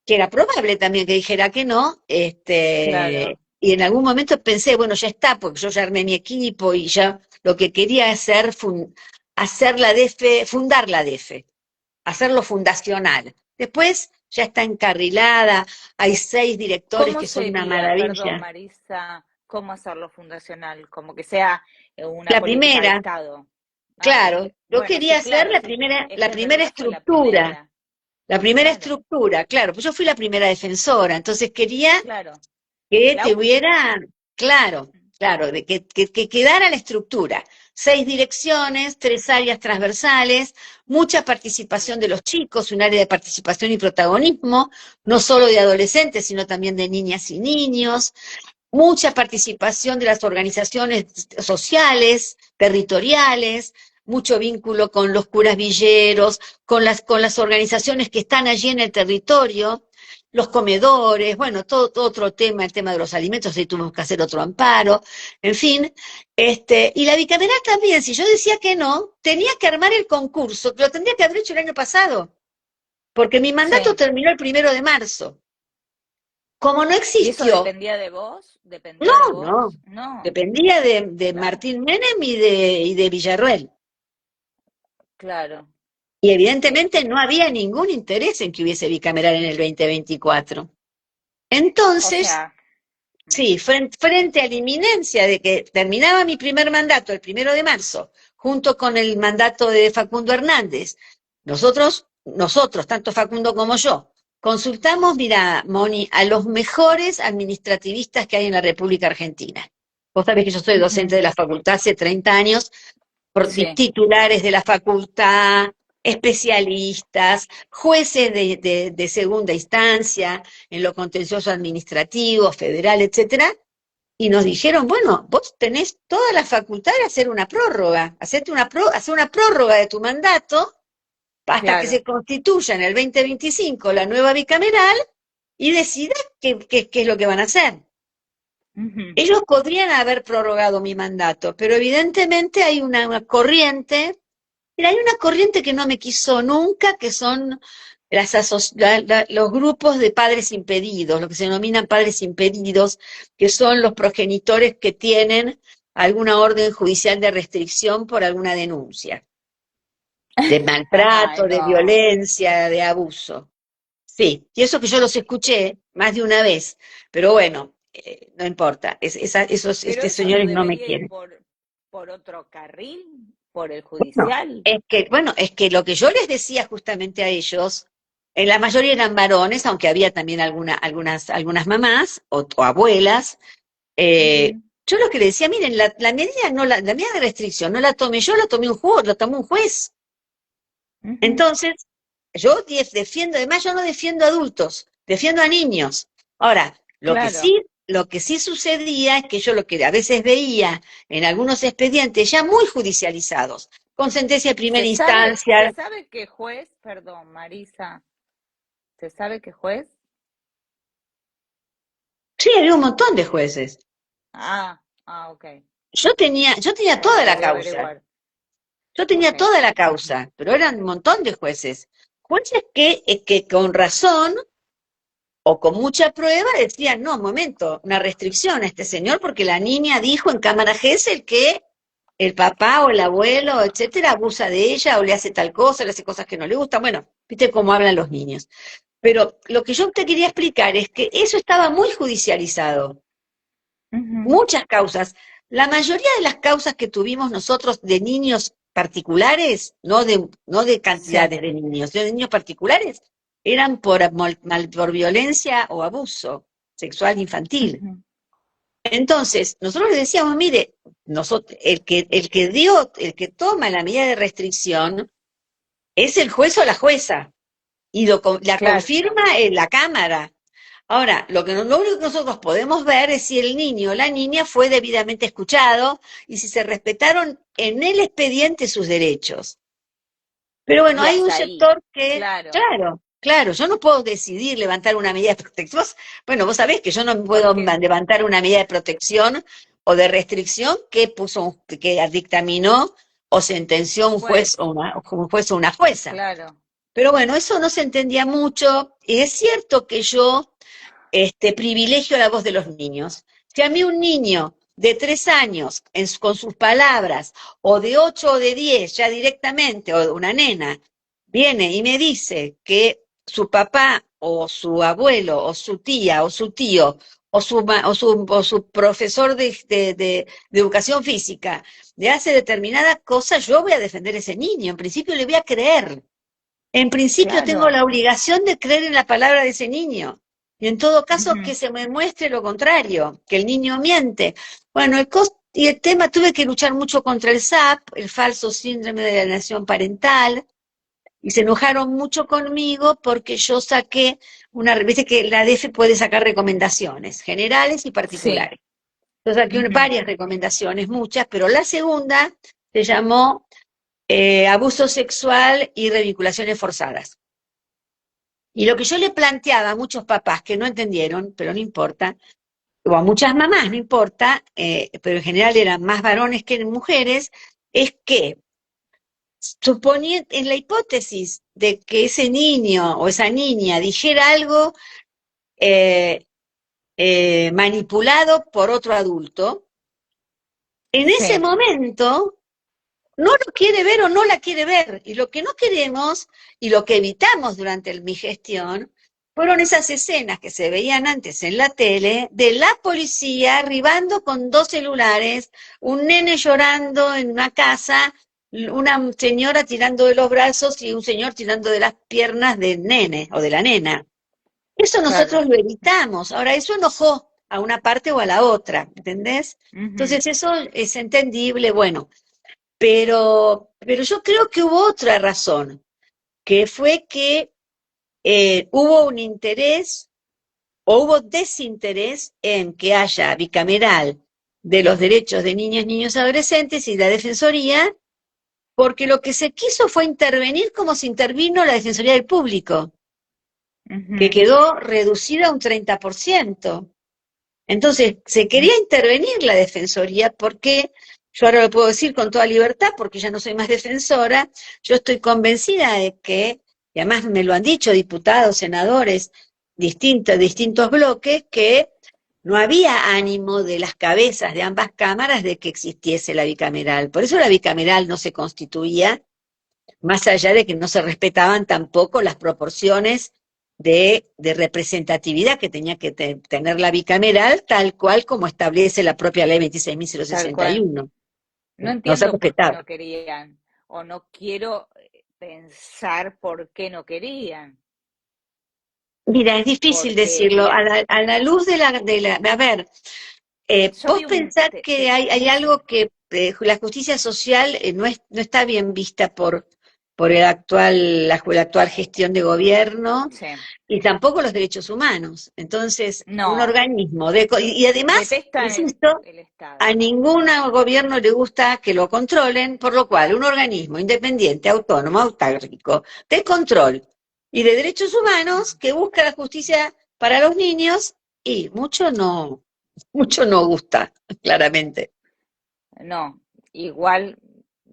que era probable también que dijera que no, claro, y en algún momento pensé, bueno, ya está, porque yo ya armé mi equipo y ya lo que quería hacer, hacer la DF, fundar la DF, hacerlo fundacional. Después ya está encarrilada, hay 6 directores ¿cómo que son una sería, perdón, maravilla. Marisa, cómo hacerlo fundacional? Como que sea una La política de primera, Estado. Ah, claro, yo bueno, quería sí, hacer claro, sí. Es la que en primera realidad fue la estructura. primera. La primera Claro, estructura, claro, pues yo fui la primera defensora, entonces quería claro. que La última. tuviera, claro, claro, de que quedara la estructura. 6 direcciones, 3 áreas transversales, mucha participación de Claro, los chicos, un área de participación y protagonismo, no solo de adolescentes, sino también de niñas y niños, mucha participación de las organizaciones sociales, territoriales, mucho vínculo con los curas villeros, con las organizaciones que están allí en el territorio, los comedores, bueno, todo otro tema, el tema de los alimentos, ahí tuvimos que hacer otro amparo, en fin, y la bicameral también, si yo decía que no, tenía que armar el concurso, que lo tendría que haber hecho el año pasado, porque mi mandato sí. terminó el 1 de marzo. Como no ¿Y eso existió. dependía de vos? ¿Dependía de No, no. vos? No, Dependía de claro, Martín Menem y de Villarroel. claro. Y Eh, evidentemente eh, no había ningún interés en que hubiese bicameral en el 2024. o Entonces, sea, sí, frente a la inminencia de que terminaba mi primer mandato el 1 de marzo, junto con el mandato de Facundo Hernández, nosotros, tanto Facundo como yo, consultamos, mira, Moni, a los mejores administrativistas que hay en la República Argentina. Vos sabés que yo soy docente ujú, de la facultad hace 30 años, sí, titulares de la facultad, especialistas, jueces de segunda instancia en lo contencioso administrativo, federal, etcétera, y nos dijeron, bueno, vos tenés toda la facultad de hacer una prórroga, hacer una prórroga de tu mandato hasta que claro. se constituya en el 2025 la nueva bicameral y decidas qué es lo que van a hacer. Ujú. Ellos podrían haber prorrogado mi mandato, pero evidentemente hay una corriente. Mira, hay una corriente que no me quiso nunca, que son los grupos de padres impedidos, lo que se denominan padres impedidos, que son los progenitores que tienen alguna orden judicial de restricción por alguna denuncia, de Ay, maltrato, de no. violencia, de abuso. Sí, y eso que yo los escuché más de una vez, pero bueno, no importa, esos Pero eso no señores no me debería ir quieren. por otro carril, por el Bueno, judicial. es que lo que yo les decía justamente a ellos, en la mayoría eran varones, aunque había también algunas mamás o abuelas, Ujú, yo lo que les decía, miren, la medida no la medida de restricción no la tomé yo, la tomé un juez, la tomó un juez. ujú, Entonces, yo defiendo, además yo no defiendo adultos, defiendo a niños. Ahora, claro. lo que sí sucedía es que yo lo que a veces veía en algunos expedientes ya muy judicializados, con sentencia de primera Se instancia. sabe qué juez, perdón, Marisa, se sabe qué juez? Sí, había un montón de jueces. Ok. Yo tenía toda Bueno, la lo voy a causa, averiguar. yo tenía Ok. toda la Ujú, causa, pero eran un montón de jueces. jueces que con razón o con mucha prueba decían, no, un momento, una restricción a este señor porque la niña dijo en cámara Gesell que el papá o el abuelo, etcétera, abusa de ella o le hace tal cosa, le hace cosas que no le gustan. Bueno, viste cómo hablan los niños. Pero lo que yo te quería explicar es que eso estaba muy judicializado. Ujú, Muchas causas. La mayoría de las causas que tuvimos nosotros de niños particulares, no de sí, cantidades de niños, de niños particulares, eran por violencia o abuso sexual infantil. ujú, Entonces, nosotros le decíamos, mire, el que toma la medida de restricción es el juez o la jueza, y la claro, confirma en la Cámara. Ahora, lo único que nosotros podemos ver es si el niño o la niña fue debidamente escuchado y si se respetaron en el expediente sus derechos. Pero bueno, y hay un hasta ahí, sector que, claro, claro, claro, yo no puedo decidir levantar una medida de protección. Bueno, vos sabés que yo no puedo porque, levantar una medida de protección o de restricción que dictaminó o sentenció un juez, un juez o una jueza. claro, Pero bueno, eso no se entendía mucho. Y es cierto que yo privilegio la voz de los niños. Si a mí un niño de 3 años, con sus palabras, o de 8 o de 10, ya directamente, o una nena, viene y me dice que su papá o su abuelo o su tía o su tío o su profesor de educación física le hace determinada cosa, yo voy a defender a ese niño. En principio le voy a creer. En principio tengo claro, la obligación de creer en la palabra de ese niño. Y en todo caso que ujú, se me muestre lo contrario, que el niño miente. Bueno, y el tema, tuve que luchar mucho contra el SAP, el falso síndrome de alienación parental, y se enojaron mucho conmigo porque yo saqué viste que la DF puede sacar recomendaciones generales y sí, particulares. Yo saqué ujú, varias recomendaciones, muchas, pero la segunda se llamó abuso sexual y revinculaciones forzadas. Y lo que yo le planteaba a muchos papás que no entendieron, pero no importa, o a muchas mamás, no importa, pero en general eran más varones que mujeres, es que suponiendo, en la hipótesis de que ese niño o esa niña dijera algo eh, manipulado por otro adulto, en ese sí, momento no lo quiere ver o no la quiere ver. Y lo que no queremos y lo que evitamos durante mi gestión fueron esas escenas que se veían antes en la tele de la policía arribando con 2 celulares, un nene llorando en una casa, una señora tirando de los brazos y un señor tirando de las piernas del nene o de la nena. Eso claro, nosotros lo evitamos. Ahora, eso enojó a una parte o a la otra, ¿entendés? ujú, Entonces, eso es entendible. Bueno, pero yo creo que hubo otra razón, que fue que hubo un interés o hubo desinterés en que haya bicameral de los derechos de niñas, niños, adolescentes y la Defensoría, porque lo que se quiso fue intervenir como se intervino la Defensoría del Público, que ujú, quedó reducida a un 30%. Entonces, se mm, quería intervenir la defensoría porque, yo ahora lo puedo decir con toda libertad porque ya no soy más defensora, yo estoy convencida de que, y además me lo han dicho diputados, senadores, distintos bloques, que no había ánimo de las cabezas de ambas cámaras de que existiese la bicameral. Por eso la bicameral no se constituía, más allá de que no se respetaban tampoco las proporciones de representatividad que tenía que tener la bicameral, tal cual como establece la propia ley tal cual. 26.061. No No se entiendo por qué respetaba. no querían, o no quiero pensar por qué no querían, Mira, es difícil porque decirlo. A bien, la luz a ver, yo vos vi un, pensás que hay algo decime, que la justicia social no está bien vista por la actual gestión de gobierno sí, y tampoco los derechos humanos. Entonces, un no, organismo y además, detestan insisto, el a Estado, ningún gobierno le gusta que lo controlen, por lo cual un organismo independiente, autónomo, autárquico, de control y de derechos humanos que busca la justicia para los niños y mucho no gusta, claramente. no, igual.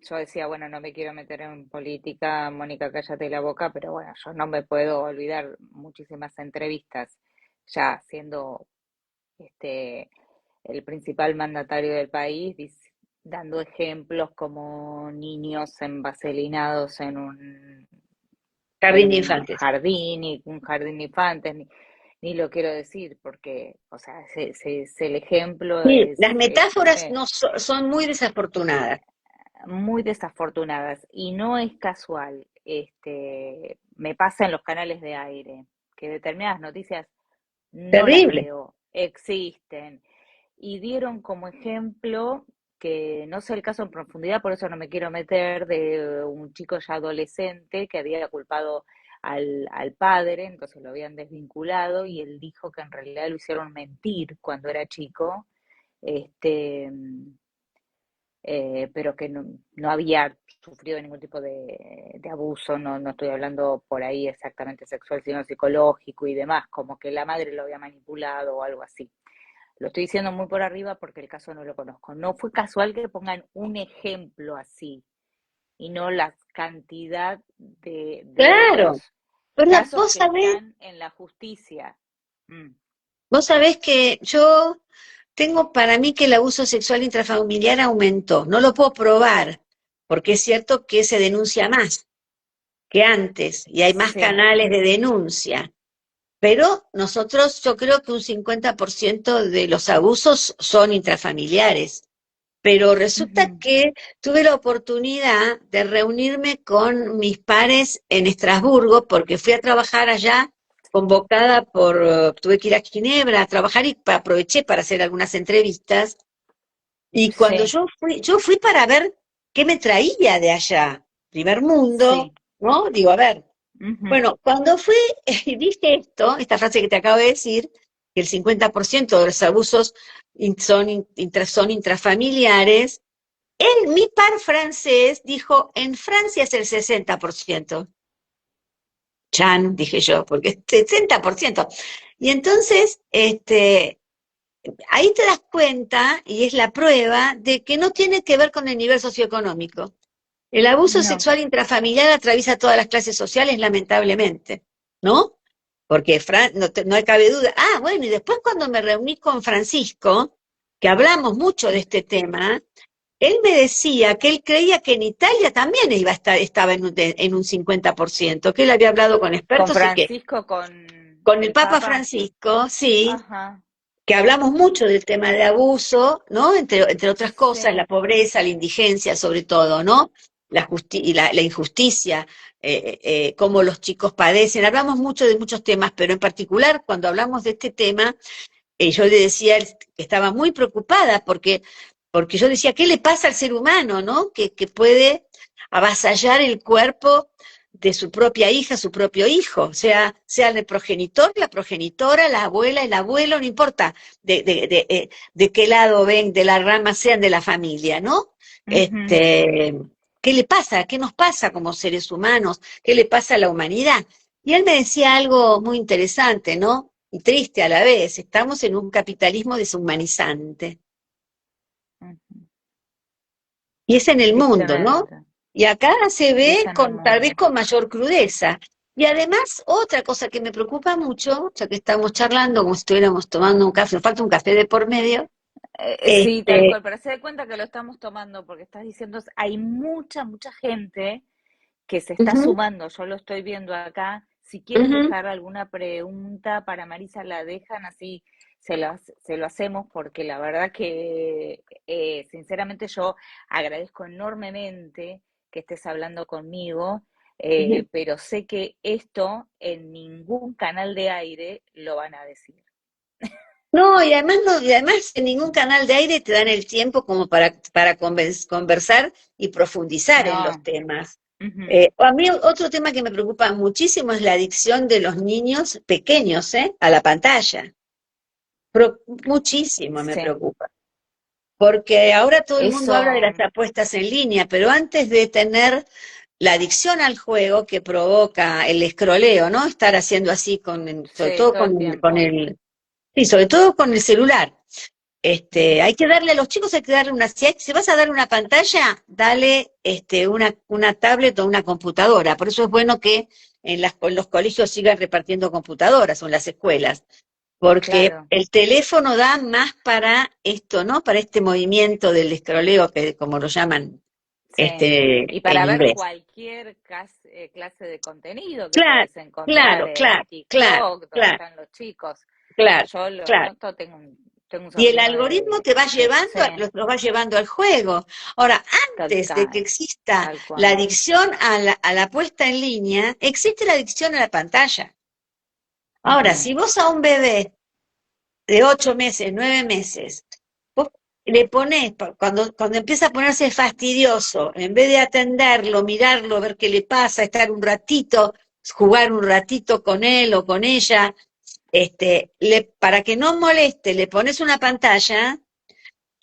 yo decía, bueno, no me quiero meter en política, Mónica, cállate la boca, pero bueno, yo no me puedo olvidar muchísimas entrevistas, ya siendo este el principal mandatario del país, dando ejemplos como niños envaselinados Jardín de infantes. un jardín de infantes, ni lo quiero decir, porque, o sea, el ejemplo Sí, las es, no metáforas sé, no son muy desafortunadas. muy desafortunadas y no es casual. Me pasa en los canales de aire, que determinadas noticias no las Terrible. veo, existen. Y dieron como ejemplo, que no sé el caso en profundidad, por eso no me quiero meter, de un chico ya adolescente que había culpado al padre, entonces lo habían desvinculado y él dijo que en realidad lo hicieron mentir cuando era chico. Este, pero que no había sufrido ningún tipo de abuso, no estoy hablando por ahí exactamente sexual, sino psicológico y demás, como que la madre lo había manipulado o algo así. Lo estoy diciendo muy por arriba porque el caso no lo conozco. No fue casual que pongan un ejemplo así y no la cantidad de Claro. otros ¿Verdad? casos que están en la justicia. Mm, Vos sabés que yo tengo para mí que el abuso sexual intrafamiliar aumentó. No lo puedo probar, porque es cierto que se denuncia más que antes y hay más sí. canales de denuncia. Pero nosotros, yo creo que un 50% de los abusos son intrafamiliares. Pero resulta Ujú, que tuve la oportunidad de reunirme con mis pares en Estrasburgo porque fui a trabajar allá convocada tuve que ir a Ginebra a trabajar y aproveché para hacer algunas entrevistas. Y cuando sí, yo fui para ver qué me traía de allá, primer mundo, sí. ¿no? Digo, a ver, Ujú. bueno, cuando fui y dije esto, esta frase que te acabo de decir, que el 50% de los abusos son intrafamiliares, mi par francés dijo, en Francia es el 60%. Chan, dije yo, porque es 60%. Y entonces, ahí te das cuenta, y es la prueba, de que no tiene que ver con el nivel socioeconómico. El abuso No, sexual intrafamiliar atraviesa todas las clases sociales, lamentablemente, ¿no? Porque no cabe duda. Ah, bueno, y después cuando me reuní con Francisco, que hablamos mucho de este tema, él me decía que él creía que en Italia también estaba en un 50%, que él había hablado con con expertos y que Francisco, con el el Papa Papa. Francisco, sí, Ajá, que hablamos mucho del tema de abuso, ¿no? Entre otras cosas, la sí. pobreza, la indigencia sobre todo, ¿no? La injusticia, cómo los chicos padecen. Hablamos mucho de muchos temas, pero en particular cuando hablamos de este tema, yo le decía que estaba muy preocupada porque yo decía, ¿qué le pasa al ser humano, no? Que puede avasallar el cuerpo de su propia hija, su propio hijo, sea el progenitor, la progenitora, la abuela, el abuelo, no importa de qué lado ven, de la rama sean de la familia, ¿no? Ujú. ¿Qué le pasa? ¿Qué nos pasa como seres humanos? ¿Qué le pasa a la humanidad? Y él me decía algo muy interesante, ¿no? Y triste a la vez. Estamos en un capitalismo deshumanizante. Ujú. Y es en el mundo, ¿no? Tristemente. Y acá se Y es ve en el tal vez mundo. con mayor crudeza. Y además, otra cosa que me preocupa mucho, ya que estamos charlando como si estuviéramos tomando un café, nos falta un café de por medio, Sí, tal este, cual, pero se da cuenta que lo estamos tomando porque estás diciendo, hay mucha gente que se está ujú, sumando, yo lo estoy viendo acá. Si quieren ujú, dejar alguna pregunta para Marisa, la dejan así, se lo hacemos, porque la verdad que sinceramente yo agradezco enormemente que estés hablando conmigo, ujú. pero sé que esto en ningún canal de aire lo van a decir. No, y además no, y además en ningún canal de aire te dan el tiempo como para conversar y profundizar en los No. temas. Ujú. A mí otro tema que me preocupa muchísimo es la adicción de los niños pequeños, a la pantalla. Muchísimo me Sí, preocupa. Porque ahora todo el mundo habla de eso, las apuestas en línea, pero antes de tener la adicción al juego que provoca el escroleo, ¿no? Estar haciendo así sobre sí, todo todo el con tiempo. sí, sobre todo con el celular. Hay que darle a los chicos, hay que darle una, si vas a dar una pantalla, dale una tablet o una computadora. Por eso es bueno que en los colegios sigan repartiendo computadoras o en las escuelas, porque Claro, el teléfono da más para esto, ¿no? Para este movimiento del escroleo, que como lo llaman sí. Y en para ver inglés. cualquier clase de contenido que Claro, podés encontrar claro, en claro, claro, TikTok, donde claro, están los chicos. claro, Yo lo claro. noto, tengo un Y el sobrino algoritmo te va sí, llevando, los va llevando al juego. Ahora, antes de que total, exista tal la cual. adicción a la puesta en línea, existe la adicción a la pantalla. Ahora, Ujú, si vos a un bebé de 8 meses, 9 meses, vos le ponés, cuando empieza a ponerse fastidioso, en vez de atenderlo, mirarlo, ver qué le pasa, estar un ratito, jugar un ratito con él o con ella, para que no moleste, le pones una pantalla.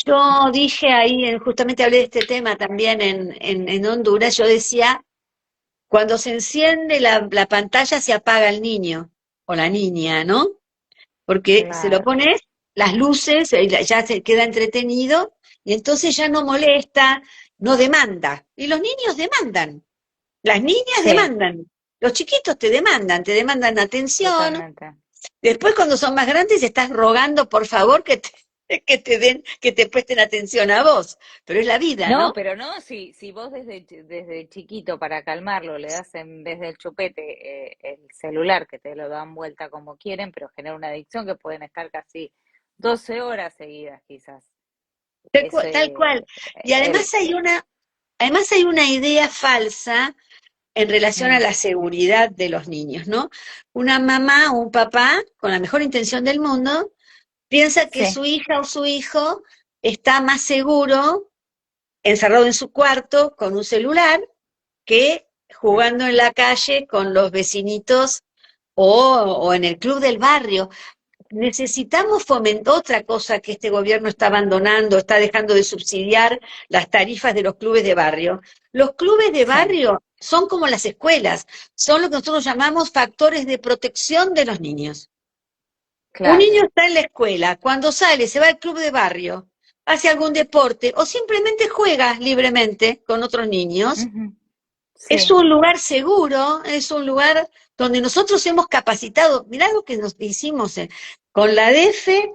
Yo dije ahí, justamente hablé de este tema también en Honduras, yo decía, cuando se enciende la pantalla se apaga el niño o la niña, ¿no? Porque se lo claro, pones, las luces, ya se queda entretenido y entonces ya no molesta, no demanda. Y los niños demandan, las niñas sí, demandan, los chiquitos te demandan atención. totalmente. Después, cuando son más grandes, estás rogando, por favor, que te presten atención a vos. Pero es la vida, No, ¿no? pero no, si vos desde chiquito para calmarlo le das en vez del chupete el celular, que te lo dan vuelta como quieren, pero genera una adicción que pueden estar casi 12 horas seguidas quizás. Tal cual. Y El, además hay una idea falsa en relación a mm, la seguridad de los niños, ¿no? Una mamá o un papá, con la mejor intención del mundo, piensa que sí, su hija o su hijo está más seguro encerrado en su cuarto con un celular que mm, jugando en la calle con los vecinitos o en el club del barrio. Necesitamos fomentar otra cosa que este gobierno está abandonando, está dejando de subsidiar las tarifas de los clubes de barrio. Los clubes de sí, barrio son como las escuelas, son lo que nosotros llamamos factores de protección de los niños. Un niño claro. está en la escuela, cuando sale, se va al club de barrio, hace algún deporte o simplemente juega libremente con otros niños. Ujú, Es sí, un lugar seguro, es un lugar donde nosotros hemos capacitado. Mirá lo que nos hicimos con la DEFE,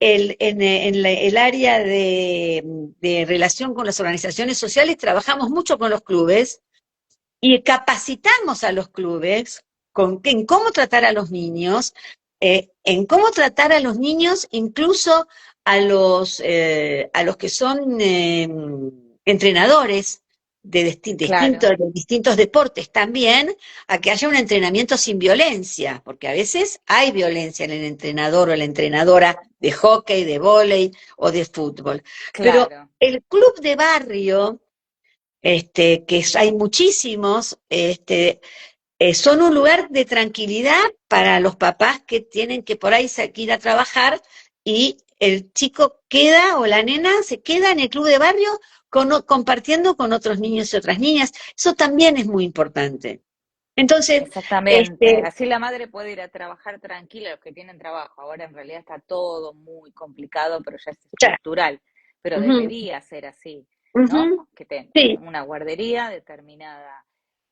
el área de relación con las organizaciones sociales, trabajamos mucho con los clubes y capacitamos a los clubes en cómo tratar a los niños, en cómo tratar a los niños, incluso a los que son entrenadores claro. de distintos deportes también, a que haya un entrenamiento sin violencia, porque a veces hay violencia en el entrenador o la entrenadora de hockey, de vóley o de fútbol. Pero Claro, el club de barrio hay muchísimos, son un lugar de tranquilidad para los papás que tienen que por ahí ir a trabajar y el chico queda o la nena se queda en el club de barrio compartiendo con otros niños y otras niñas. Eso también es muy importante. Entonces, exactamente. este, Así la madre puede ir a trabajar tranquila, los que tienen trabajo. Ahora en realidad está todo muy complicado, pero ya es ya, estructural. Pero ujú, debería ser así, ¿no? ujú, Que tengan sí, una guardería determinada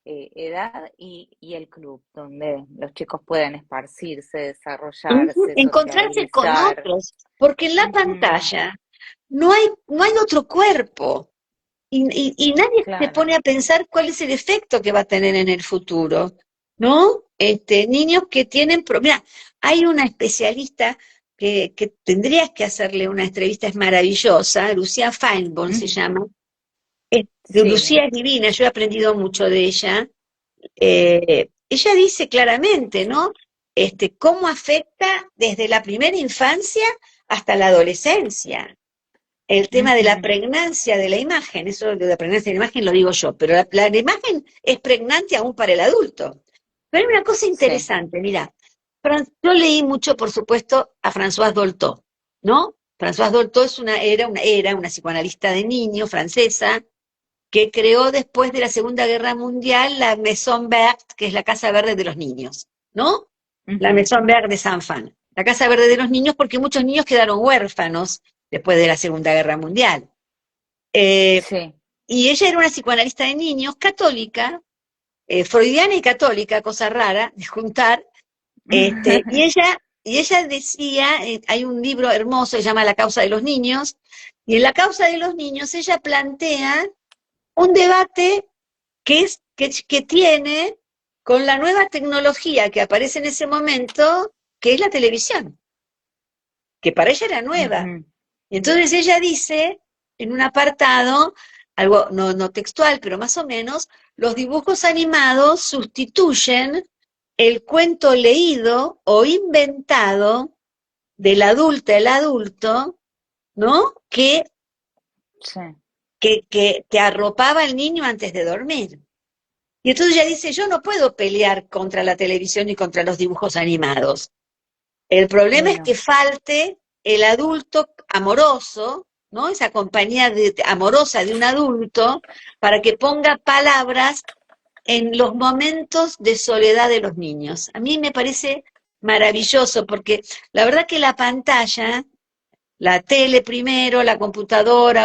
edad y el club, donde los chicos puedan esparcirse, ujú, desarrollarse, encontrarse con sociabilizar. otros, porque en la Ujú, pantalla no hay otro cuerpo. Y nadie se claro. pone a pensar cuál es el efecto que va a tener en el futuro, ¿no? Niños que tienen, mira, hay una especialista que tendrías que hacerle una entrevista, es maravillosa, Lucía Feinborn se Ujú, llama. sí, Lucía es divina, yo he aprendido mucho de ella. Ella dice claramente, ¿no? Cómo afecta desde la primera infancia hasta la adolescencia el tema de la ujú, pregnancia de la imagen, eso de la pregnancia de la imagen lo digo yo, pero la imagen es pregnante aún para el adulto. Pero hay una cosa sí. interesante, mira, yo leí mucho, por supuesto, a Françoise Dolto, ¿no? Françoise Dolto era una psicoanalista de niños francesa que creó después de la Segunda Guerra Mundial la Maison Verte, que es la Casa Verde de los Niños, ¿no? La Ujú, Maison Verte de Saint-Fan, la Casa Verde de los Niños, porque muchos niños quedaron huérfanos después de la Segunda Guerra Mundial. Eh, sí. y ella era una psicoanalista de niños, católica, freudiana y católica, cosa rara de juntar, y ella decía, hay un libro hermoso que se llama La causa de los niños, y en La causa de los niños ella plantea un debate que tiene con la nueva tecnología que aparece en ese momento, que es la televisión, que para ella era nueva. Ujú, Y entonces ella dice, en un apartado, algo no textual, pero más o menos, los dibujos animados sustituyen el cuento leído o inventado del adulto, el adulto, ¿no? sí. Que arropaba al niño antes de dormir. Y entonces ella dice, yo no puedo pelear contra la televisión y contra los dibujos animados. El problema Y es que no, falte el adulto amoroso, ¿no? Esa compañía amorosa de un adulto para que ponga palabras en los momentos de soledad de los niños. A mí me parece maravilloso porque la verdad que la pantalla, la tele primero, la computadora,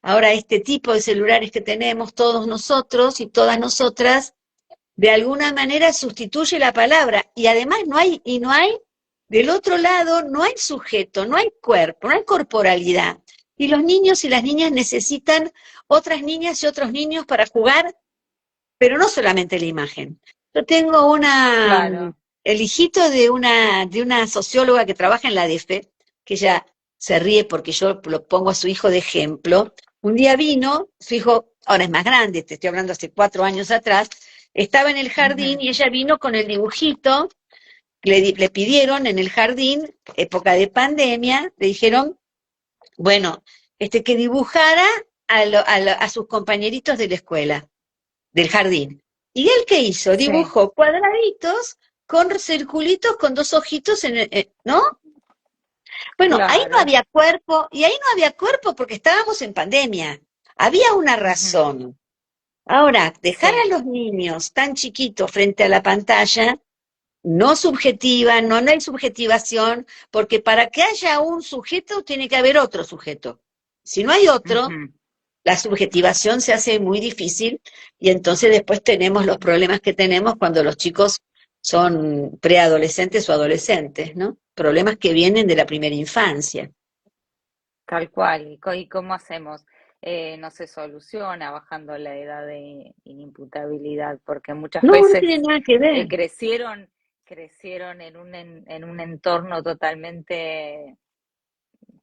ahora este tipo de celulares que tenemos todos nosotros y todas nosotras, de alguna manera sustituye la palabra y además no hay, del otro lado no hay sujeto, no hay cuerpo, no hay corporalidad. Y los niños y las niñas necesitan otras niñas y otros niños para jugar, pero no solamente la imagen. Yo tengo claro. el hijito de una socióloga que trabaja en la DEFE, que ella se ríe porque yo lo pongo a su hijo de ejemplo. Un día vino, su hijo, ahora es más grande, te estoy hablando hace 4 años atrás, estaba en el jardín Ujú, y ella vino con el dibujito, le pidieron en el jardín, época de pandemia, le dijeron, bueno, que dibujara a sus compañeritos de la escuela del jardín. ¿Y él qué hizo? sí, Dibujó cuadraditos con circulitos con dos ojitos ¿no? Bueno, ahí no claro. había cuerpo, y ahí no había cuerpo porque estábamos en pandemia. Había una Ujú, razón. Ahora, dejar a sí, los niños tan chiquitos frente a la pantalla, no subjetiva, no hay subjetivación, porque para que haya un sujeto tiene que haber otro sujeto. Si no hay otro, ujú, la subjetivación se hace muy difícil y entonces después tenemos los problemas que tenemos cuando los chicos son preadolescentes o adolescentes, ¿no? Problemas que vienen de la primera infancia. tal cual. ¿Y cómo hacemos? No se soluciona bajando la edad de inimputabilidad, porque muchas No, no veces tiene nada que ver. crecieron en un entorno totalmente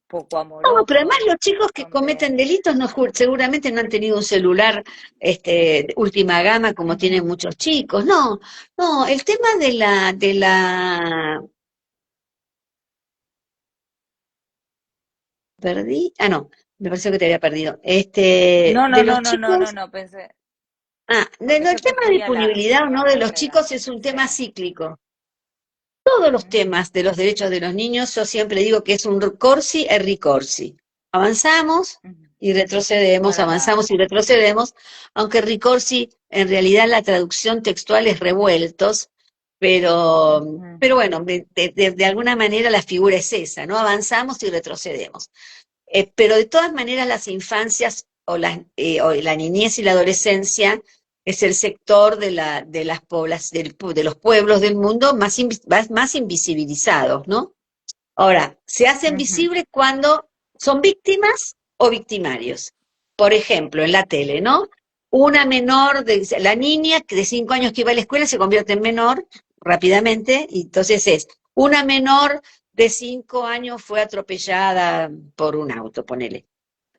poco No, pero además amoroso, los chicos que cometen donde... delitos seguramente no han tenido un celular de última gama como tienen Ujú, muchos chicos. No, no, el tema perdí, no, me pareció que te había perdido. no, De no, los no, no, no, no, chicos. no, pensé, No, porque el yo tema de prefería punibilidad o no de los bajar la edad. chicos es un tema Sí. cíclico. Todos los Ujú, temas de los derechos de los niños, yo siempre digo que es un corsi e ricorsi. Avanzamos ujú. y retrocedemos, Para avanzamos nada. y retrocedemos, aunque ricorsi en realidad la traducción textual es revueltos, Ujú, pero bueno, de alguna manera la figura es esa, ¿no? Avanzamos y retrocedemos. Pero de todas maneras las infancias o la niñez y la adolescencia es el sector de las de los pueblos del mundo más invisibilizados, ¿no? Ahora, se hacen ujú, visibles cuando son víctimas o victimarios. Por ejemplo, en la tele, ¿no? La niña de 5 años que iba a la escuela se convierte en menor rápidamente, y entonces una menor de 5 años fue atropellada por un auto, ponele.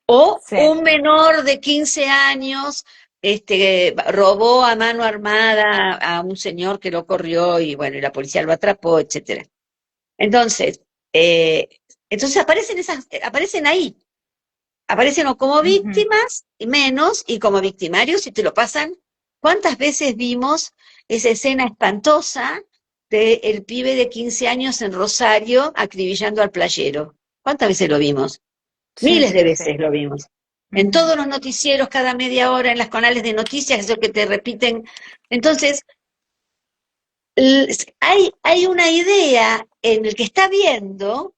O sí. un menor de 15 años robó a mano armada a un señor que lo corrió y bueno, y la policía lo atrapó, etcétera. Entonces, eh, entonces aparecen ahí, aparecen o como Ujú, víctimas, y menos, y como victimarios, y te lo pasan. ¿Cuántas veces vimos esa escena espantosa del pibe de 15 años en Rosario acribillando al playero? ¿Cuántas veces lo vimos? sí, Miles de sí, veces sí. lo vimos. En Ujú, todos los noticieros, cada media hora, en los canales de noticias, eso que te repiten. Entonces, hay una idea en el que está viendo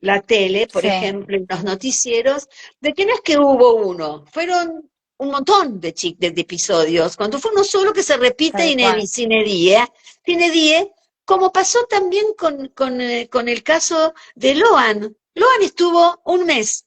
la tele, por Sí, ejemplo, en los noticieros, de que no es que hubo uno, fueron un montón de episodios, cuando fue uno solo que se repite tal cual. sine die, como pasó también con el caso de Loan. Loan estuvo un mes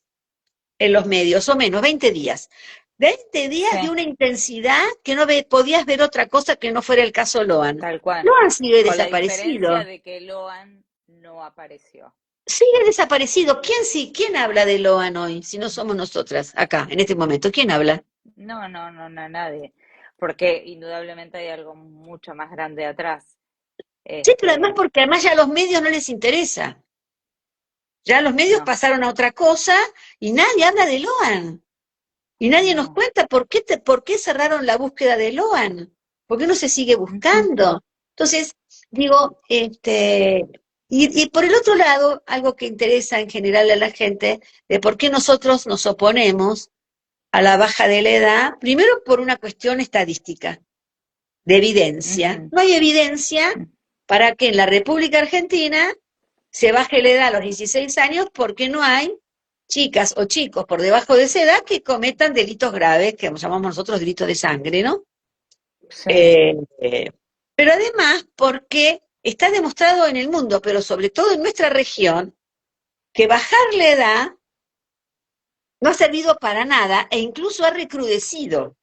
en los medios, o menos, 20 días. 20 días de Sí, una intensidad que no podías ver otra cosa que no fuera el caso Loan. tal cual. Loan sigue Con la diferencia desaparecido. de que Loan no apareció. Sigue desaparecido. ¿Quién habla de Loan hoy? Si no somos nosotras, acá, en este momento. ¿Quién habla? No, no, no, no, nadie. Porque indudablemente hay algo mucho más grande atrás. Sí, pero además Este, porque además ya a los medios no les interesa. Ya los medios no, pasaron a otra cosa y nadie habla de Loan. Y nadie nos no. cuenta por qué cerraron la búsqueda de Loan. ¿Por qué no se sigue Ujú, buscando? Entonces, digo, y por el otro lado, algo que interesa en general a la gente, de por qué nosotros nos oponemos a la baja de la edad, primero por una cuestión estadística, de evidencia. ujú, No hay evidencia para que en la República Argentina se baje la edad a los 16 años porque no hay chicas o chicos por debajo de esa edad que cometan delitos graves, que llamamos nosotros delitos de sangre, ¿no? sí, Eh, eh, pero además porque está demostrado en el mundo, pero sobre todo en nuestra región, que bajar la edad no ha servido para nada e incluso ha recrudecido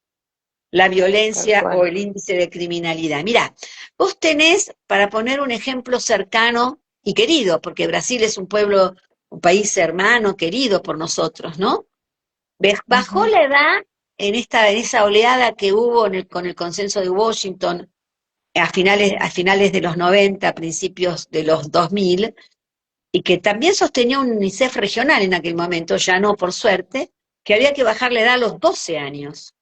la tal violencia o cual. el índice de criminalidad. Mirá, vos tenés, para poner un ejemplo cercano y querido, porque Brasil es un pueblo, un país hermano, querido por nosotros, ¿no? Bajó Ujú, la edad en esa oleada que hubo con el consenso de Washington a finales de los 90, principios de los 2000, y que también sostenía un UNICEF regional en aquel momento, ya no por suerte, que había que bajar la edad a los 12 años.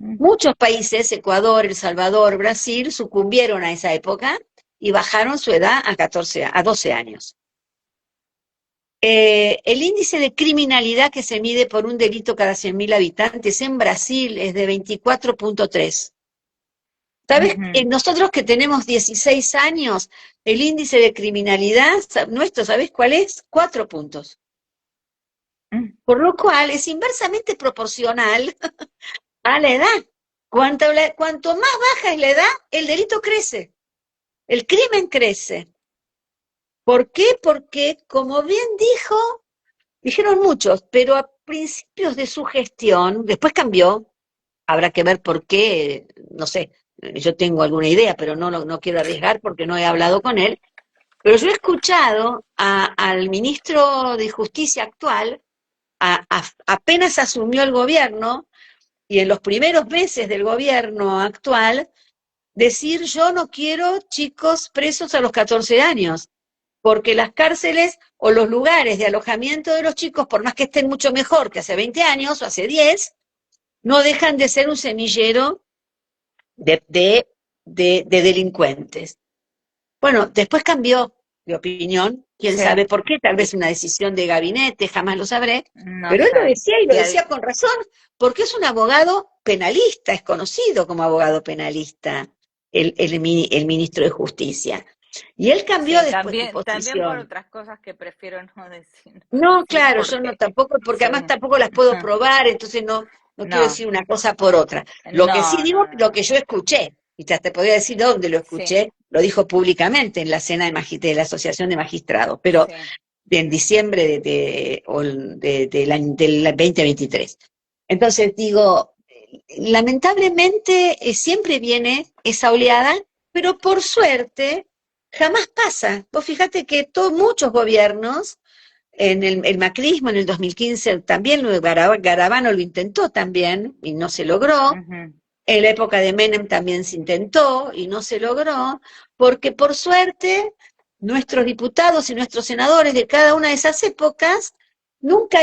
mm, Muchos países, Ecuador, El Salvador, Brasil, sucumbieron a esa época y bajaron su edad a 12 años. El índice de criminalidad que se mide por un delito cada 100.000 habitantes en Brasil es de 24,3. ¿Sabes? ujú, Nosotros que tenemos 16 años, el índice de criminalidad nuestro, ¿sabes cuál es? 4 puntos. mm, Por lo cual es inversamente proporcional a la edad. Cuanto más baja es la edad, el delito crece, el crimen crece. ¿Por qué? Porque, como bien dijeron muchos, pero a principios de su gestión, después cambió, habrá que ver por qué, no sé, yo tengo alguna idea, pero no quiero arriesgar porque no he hablado con él, pero yo he escuchado al ministro de Justicia actual, apenas asumió el gobierno, y en los primeros meses del gobierno actual, decir yo no quiero chicos presos a los 14 años, porque las cárceles o los lugares de alojamiento de los chicos, por más que estén mucho mejor que hace 20 años o hace 10, no dejan de ser un semillero de, de, de delincuentes. Bueno, después cambió de opinión, quién sí, sabe por qué, tal vez y una decisión de gabinete, jamás lo sabré, no pero él lo sé. decía y lo Y decía con razón, porque es un abogado penalista, es conocido como abogado penalista, el ministro de Justicia. Y él cambió sí, después de también por posición. otras cosas que prefiero no decir, no No, decir claro, yo no porque, tampoco, porque sí, además tampoco las puedo probar, entonces no quiero no, decir una cosa por otra. Lo que sí no, digo, no, no, lo que no, yo escuché, y te podría decir dónde lo sí, escuché, lo dijo públicamente en la cena de la Asociación de Magistrados, pero sí, en diciembre del 2023. Entonces digo, lamentablemente siempre viene esa oleada, pero por suerte jamás pasa. Vos fíjate que muchos gobiernos en el macrismo en el 2015 también Garabano lo intentó también y no se logró. ujú, En la época de Menem también se intentó y no se logró, porque por suerte nuestros diputados y nuestros senadores de cada una de esas épocas nunca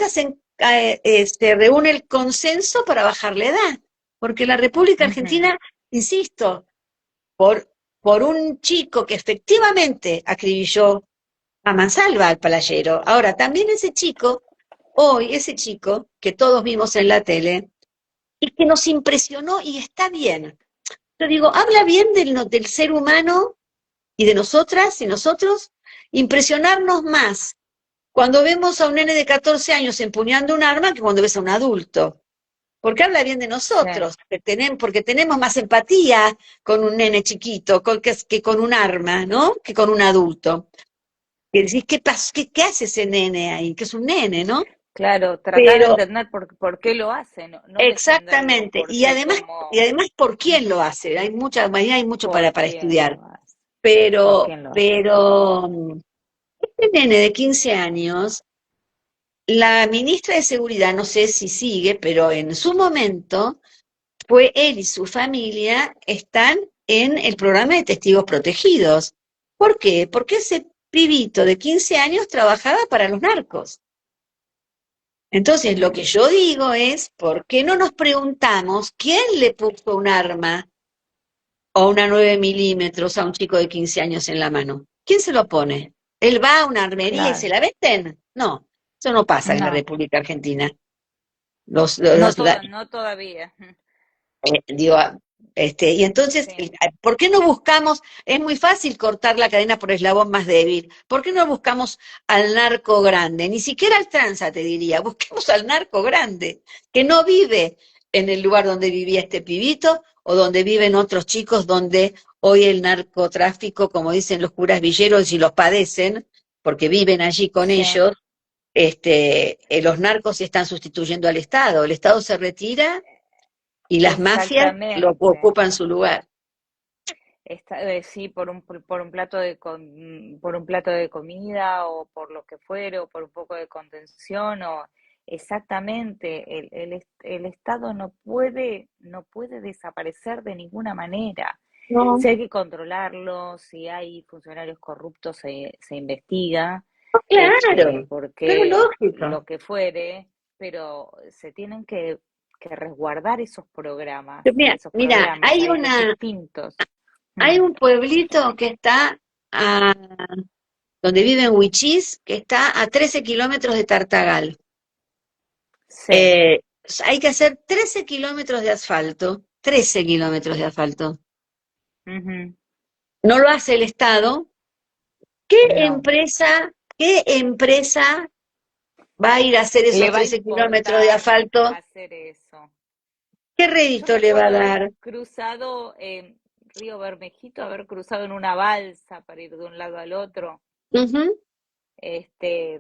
se reúne el consenso para bajar la edad, porque la República ujú, Argentina, insisto, por, por un chico que efectivamente acribilló a mansalva al playero. Ahora, también ese chico que todos vimos en la tele, y que nos impresionó y está bien. Yo digo, habla bien del ser humano y de nosotras y nosotros, impresionarnos más cuando vemos a un nene de 14 años empuñando un arma que cuando ves a un adulto. Porque habla bien de Sí, nosotros, porque tenemos más empatía con un nene chiquito que con un arma, ¿no? Que con un adulto. Y decís, ¿qué pasa? ¿Qué hace ese nene ahí? Que es un nene, ¿no? claro, tratar de Pero entender por qué lo hace, no, no defenderlo exactamente, por sí y como además ¿por quién lo hace? Hay mucho por para quién estudiar. lo hace, por Pero, quién lo hace. pero, este nene de 15 años, la ministra de Seguridad, no sé si sigue, pero en su momento, fue él y su familia están en el programa de testigos protegidos. ¿Por qué? Porque ese pibito de 15 años trabajaba para los narcos. Entonces, lo que yo digo es, ¿por qué no nos preguntamos quién le puso un arma o una 9 milímetros a un chico de 15 años en la mano? ¿Quién se lo pone? ¿Él va a una armería y se Claro, la venden? No, eso no pasa en la no, República Argentina. no La- toda, no todavía. digo, y entonces, Sí, ¿por qué no buscamos? Es muy fácil cortar la cadena por eslabón más débil. ¿Por qué no buscamos al narco grande? Ni siquiera al tranza, te diría. Busquemos al narco grande, que no vive en el lugar donde vivía este pibito o donde viven otros chicos, donde hoy el narcotráfico, como dicen los curas villeros, y los padecen, porque viven allí con sí, ellos. Los narcos se están sustituyendo al Estado. El Estado se retira y las mafias lo exactamente. ocupan su lugar. Sí, por un plato por un plato de comida o por lo que fuere o por un poco de contención o exactamente el Estado no puede desaparecer de ninguna manera. No, Si hay que controlarlo, si hay funcionarios corruptos se investiga, claro, pero porque lógico. lo que fuere, pero se tienen que resguardar Mira, esos programas, hay distintos. hay Mm, un pueblito que está a, donde vive en Huichís, que está a 13 kilómetros de Tartagal. sí, Eh, Hay que hacer 13 kilómetros de asfalto, 13 kilómetros de asfalto. ujú, No lo hace el Estado. ¿Qué no. qué empresa va a ir a hacer Le esos va a 13 kilómetros de importar asfalto? hacer eso. ¿Qué Yo rédito le va a recuerdo haber dar? cruzado en Río Bermejito, haber cruzado en una balsa para ir de un lado al otro. Ujú. Este,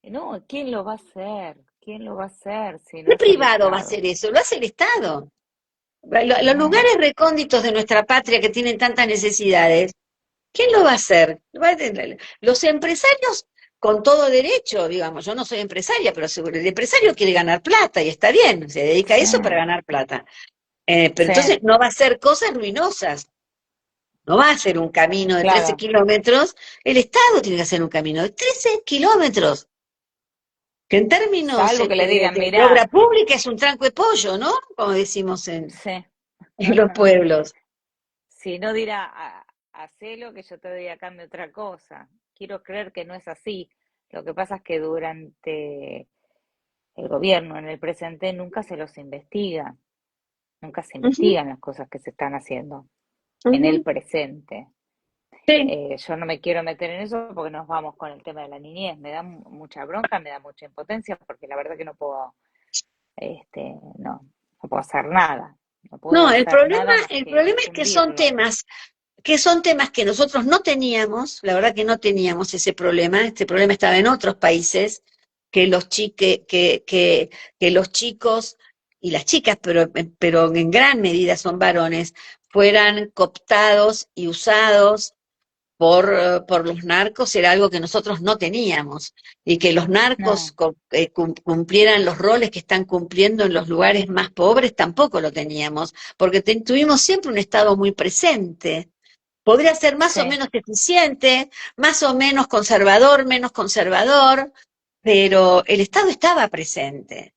no, ¿quién lo va a hacer? ¿Quién lo va a hacer si no ¿Qué es el privado va a Estado? hacer eso? Lo hace el Estado. Los No, lugares recónditos de nuestra patria que tienen tantas necesidades, ¿quién lo va a hacer? Los empresarios con todo derecho, digamos, yo no soy empresaria, pero seguro, el empresario quiere ganar plata y está bien, se dedica a sí, eso para ganar plata. Pero sí, entonces no va a hacer cosas ruinosas, no va a hacer un camino de 13 claro. kilómetros, el Estado tiene que hacer un camino de 13 kilómetros, que en términos Salvo que le digan, de obra mirá, pública es un tranco de pollo, ¿no? Como decimos sí. en los pueblos. Si no dirá, hacelo que yo te doy a cambio otra cosa. Quiero creer que no es así. Lo que pasa es que durante el gobierno, en el presente, nunca se los investiga. Nunca se Ujú, investigan las cosas que se están haciendo en el ujú. presente. Sí, Yo no me quiero meter en eso porque nos vamos con el tema de la niñez. Me da mucha bronca, me da mucha impotencia porque la verdad que no puedo, no puedo hacer nada. No puedo no, hacer nada más el que problema es difundirlo. que son temas que nosotros no teníamos, la verdad que no teníamos ese problema, este problema estaba en otros países, que que los chicos y las chicas, pero en gran medida son varones, fueran cooptados y usados por los narcos era algo que nosotros no teníamos, y que los narcos No, cumplieran los roles que están cumpliendo en los lugares más pobres tampoco lo teníamos, porque tuvimos siempre un Estado muy presente. Podría ser más o sí, menos eficiente, más o menos conservador, menos conservador, pero el Estado estaba presente.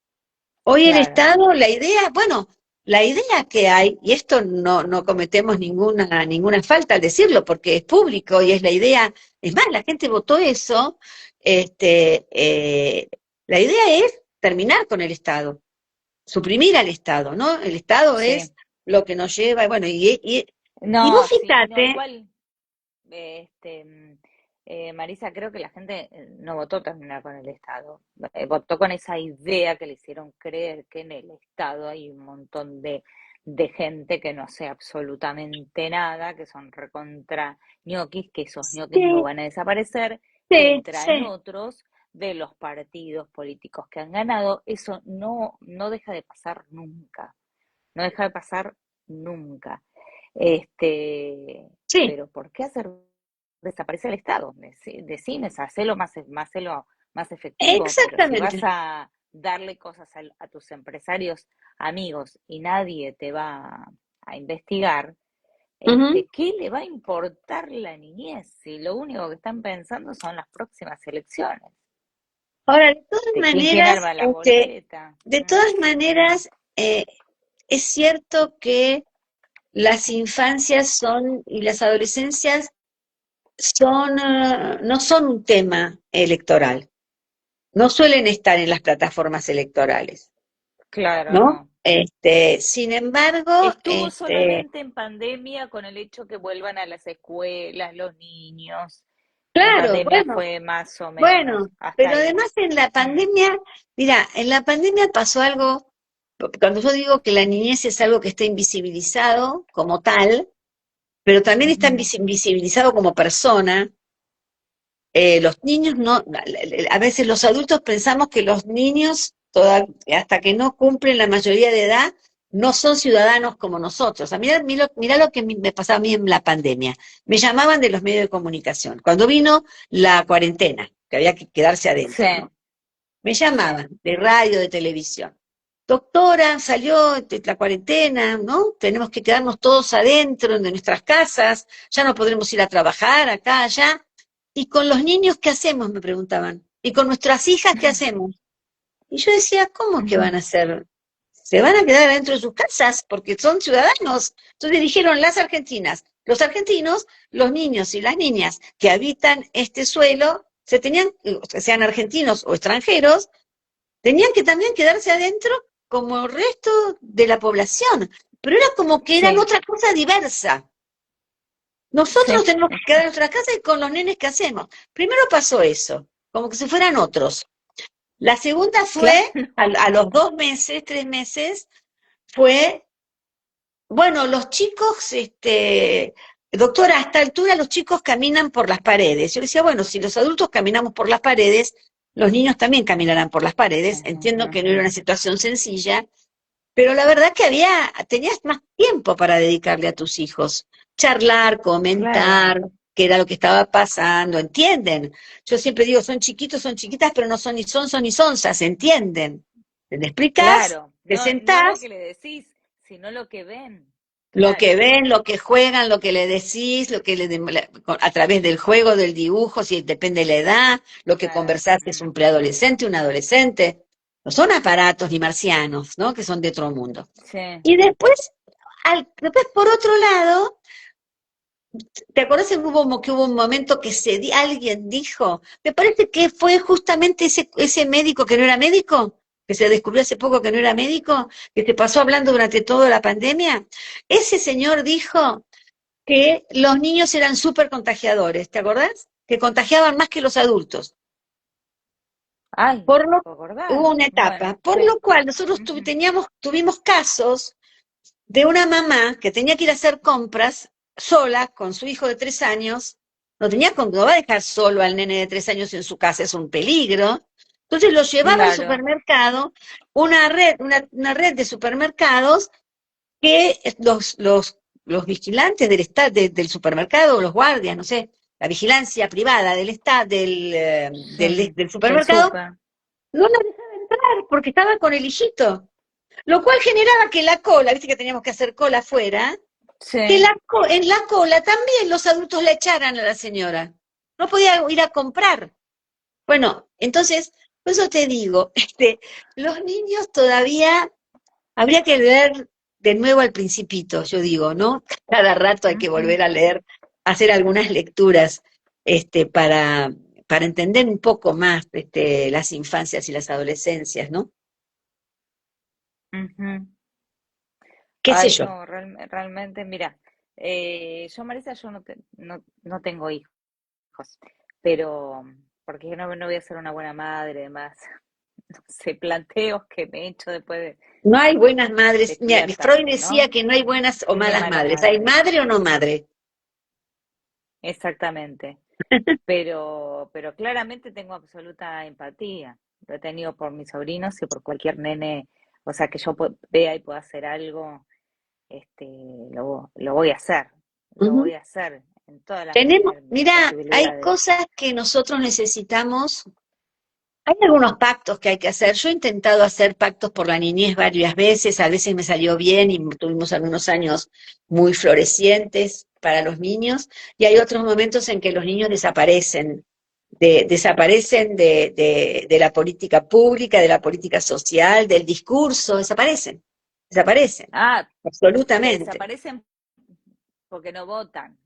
Hoy el claro. Estado, la idea, bueno, la idea que hay, y esto no cometemos ninguna falta al decirlo, porque es público y es la idea, es más, la gente votó eso, este, eh, la idea es terminar con el Estado, suprimir al Estado, ¿no? El Estado Sí. es lo que nos lleva, bueno, y vos No, sí, no, fíjate, igual, este, Marisa, creo que la gente no votó terminar con el Estado. Votó con esa idea que le hicieron creer que en el Estado hay un montón de gente que no hace absolutamente nada, que son recontra ñoquis, que esos ñoquis no Sí, van a desaparecer, que sí, entran sí. otros de los partidos políticos que han ganado. Eso no deja de pasar nunca. No deja de pasar nunca. Este, Sí, pero ¿por qué hacer desaparecer el Estado? Decime, hacelo más efectivo, pero si vas exactamente. a darle cosas a tus empresarios amigos y nadie te va a investigar, Ujú. ¿qué le va a importar la niñez si lo único que están pensando son las próximas elecciones? Ahora, de todas ¿Quién maneras, arma las boletas? de todas maneras, es cierto que las infancias son y las adolescencias son, no son un tema electoral, no suelen estar en las plataformas electorales, Claro, ¿no? no. Sin embargo, Estuvo solamente en pandemia con el hecho que vuelvan a las escuelas los niños. En claro, pandemia bueno, fue más o bueno, menos, hasta pero ahí. además en la Mm, pandemia, mira, en la pandemia pasó algo, cuando yo digo que la niñez es algo que está invisibilizado como tal, pero también está ujú. invisibilizado como persona. Los niños no, a veces los adultos pensamos que los niños, hasta que no cumplen la mayoría de edad, no son ciudadanos como nosotros. Mirá lo que me pasaba a mí en la pandemia. Me llamaban de los medios de comunicación. Cuando vino la cuarentena, que había que quedarse Sí, adentro, ¿no? Me sí. llamaban de radio, de televisión. Doctora, salió de la cuarentena, ¿no? Tenemos que quedarnos todos adentro de nuestras casas, ya no podremos ir a trabajar acá, allá. ¿Y con los niños qué hacemos? Me preguntaban. ¿Y con nuestras hijas qué hacemos? Y yo decía, ¿cómo que van Ujú. a hacer? Se van a quedar adentro de sus casas porque son ciudadanos. Entonces dijeron las argentinas, los argentinos, los niños y las niñas que habitan este suelo, se tenían, sean argentinos o extranjeros, tenían que también quedarse adentro como el resto de la población. Pero era como que eran Sí, otra cosa diversa. Nosotros sí. tenemos que quedar en nuestras casas y con los nenes, ¿qué hacemos? Primero pasó eso, como que se fueran otros. La segunda fue, a los 2 meses, 3 meses, fue, bueno, los chicos, doctora, a esta altura los chicos caminan por las paredes. Yo decía, bueno, si los adultos caminamos por las paredes, los niños también caminarán por las paredes. Ujú, Entiendo que no ujú. era una situación sencilla, pero la verdad que tenías más tiempo para dedicarle a tus hijos, charlar, Claro, comentar, qué era lo que estaba pasando, ¿entienden? Yo siempre digo, son chiquitos, son chiquitas, pero no son ni son ni sonzas, ¿entienden? ¿Le explicás? claro. Te No lo sentás, que le decís, sino lo que ven. lo que Claro, ven, lo que juegan, lo que le decís, a través del juego, del dibujo, si depende de la edad, lo que claro. conversás es Mm, un preadolescente, un adolescente. No son aparatos ni marcianos, ¿no? Que son de otro mundo. sí. Y después, después por otro lado, ¿te acuerdas que hubo un momento que alguien dijo? Me parece que fue justamente ese médico que no era médico, que se descubrió hace poco que no era médico, que te pasó hablando durante toda la pandemia. Ese señor dijo que los niños eran súper contagiadores, ¿te acordás? Que contagiaban más que los adultos. Ay, Por lo, ¿te acordás? hubo una etapa, Bueno, por sí. lo cual nosotros Ujú. tuvimos casos de una mamá que tenía que ir a hacer compras sola con su hijo de 3 años. No va a dejar solo al nene de 3 años en su casa, es un peligro. Entonces lo llevaba al Claro. supermercado, una red de supermercados que los vigilantes del supermercado, los guardias, no sé, la vigilancia privada Sí. del Del supermercado, súper. no la dejaba entrar porque estaba con el hijito. Lo cual generaba que la cola, viste que teníamos que hacer cola afuera, que Sí. en la cola también los adultos la echaran a la señora. No podía ir a comprar. Bueno, entonces, por eso te digo, los niños todavía habría que leer de nuevo al Principito, yo digo, ¿no? Cada rato hay que Ujú, volver a leer, hacer algunas lecturas, este, para, para entender un poco más, las infancias y las adolescencias, ¿no? ujú. ¿Qué sé Ay, yo? no, realmente, mira, yo, Marisa, yo no tengo hijos, pero porque yo no voy a ser una buena madre, además, no sé, planteos que me he hecho después No hay buenas de madres. Mira, estudiar Freud tanto, decía ¿no? que no hay buenas o Ni malas mala madres, hay madre, madre o no madre. exactamente. Pero claramente tengo absoluta empatía. Lo he tenido por mis sobrinos y por cualquier nene, o sea, que yo vea y pueda hacer algo, este, lo voy a hacer, lo Ujú. voy a hacer en todas las Tenemos, mis mira, hay posibilidades. cosas que nosotros necesitamos. Hay algunos pactos que hay que hacer. Yo he intentado hacer pactos por la niñez varias veces, a veces me salió bien y tuvimos algunos años muy florecientes para los niños, y hay otros momentos en que los niños desaparecen, de la política pública, de la política social, del discurso, desaparecen, Ah, pero absolutamente. desaparecen porque no votan.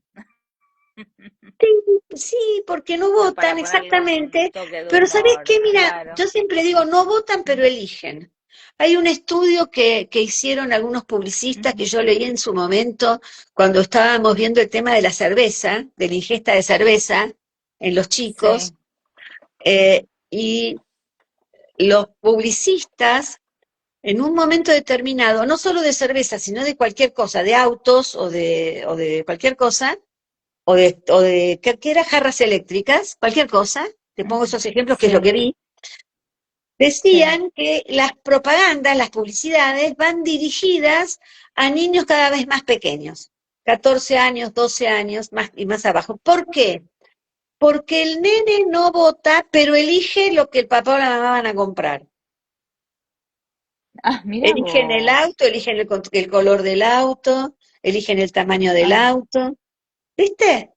Sí, sí, porque no Ya votan para ponerle un exactamente, toque de pero ¿sabés humor, qué? Mira, claro. yo siempre digo, no votan, pero eligen. Hay un estudio que hicieron algunos publicistas que Ujú. yo leí en su momento cuando estábamos viendo el tema de la cerveza, de la ingesta de cerveza en los chicos, Sí. y los publicistas en un momento determinado, no solo de cerveza, sino de cualquier cosa, de autos o de cualquier cosa, ¿qué era? Jarras eléctricas, cualquier cosa, te pongo Ujú. esos ejemplos que es lo Sí, que vi, sí. decían que las propagandas, las publicidades van dirigidas a niños cada vez más pequeños, 14 años, 12 años más y más abajo. ¿Por qué? Porque el nene no vota, pero elige lo que el papá o la mamá van a comprar. Ah, mira Eligen el vos. auto, eligen el color del auto, eligen el tamaño del Ah, auto, ¿viste?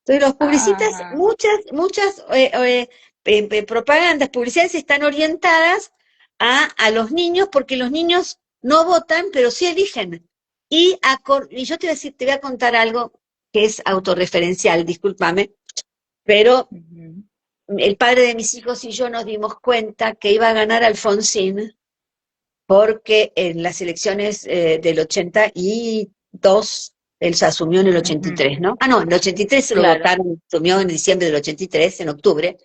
Entonces los publicistas, ajá. muchas propagandas publicidades están orientadas a los niños porque los niños no votan, pero sí eligen. Y yo te voy a decir, te voy a contar algo que es autorreferencial, discúlpame, pero Ujú, el padre de mis hijos y yo nos dimos cuenta que iba a ganar Alfonsín porque en las elecciones del 82, él se asumió en el ujú. 83, ¿no? Ah, no, en el 83 se lo Claro, votaron, asumió en diciembre del 83, en octubre,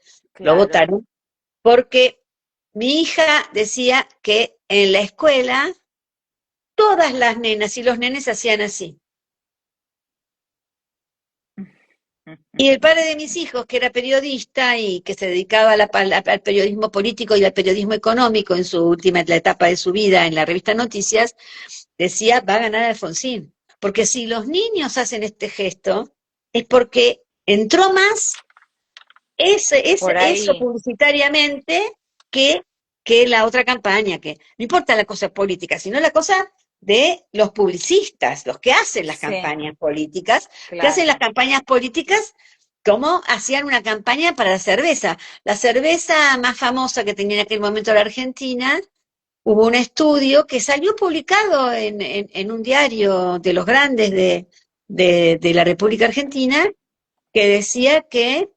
lo claro. votaron, porque mi hija decía que en la escuela todas las nenas y los nenes hacían así. Y el padre de mis hijos, que era periodista y que se dedicaba al periodismo político y al periodismo económico en su última la etapa de su vida en la revista Noticias, decía, va a ganar Alfonsín. Porque si los niños hacen este gesto, es porque entró más Por eso ahí. publicitariamente que, que la otra campaña, que no importa la cosa política, sino la cosa de los publicistas, los que hacen las Sí, campañas políticas, que hacen las claro. campañas políticas como hacían una campaña para la cerveza. La cerveza más famosa que tenía en aquel momento la Argentina, hubo un estudio que salió publicado en un diario de los grandes de la República Argentina, que decía que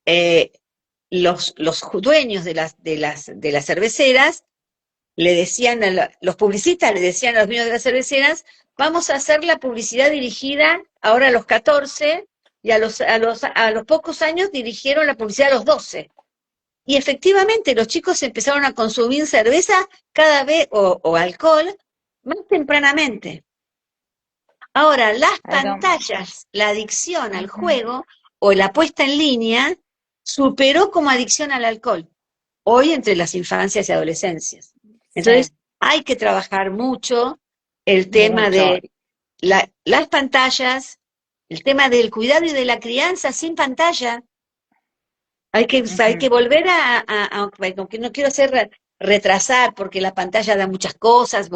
eh, los dueños de las cerveceras le decían, los publicistas le decían a los dueños de las cerveceras, vamos a hacer la publicidad dirigida ahora a los 14 y a los pocos años dirigieron la publicidad a los 12. Y efectivamente los chicos empezaron a consumir cerveza cada vez o alcohol más tempranamente. Ahora, las Algo. pantallas, la adicción al Ujú. juego o la puesta en línea superó como adicción al alcohol, hoy entre las infancias y adolescencias. Entonces, Sí, hay que trabajar mucho el tema mucho. de las pantallas, el tema del cuidado y de la crianza sin pantalla. Hay que Ujú. volver aunque no quiero hacer retrasar, porque la pantalla da muchas cosas,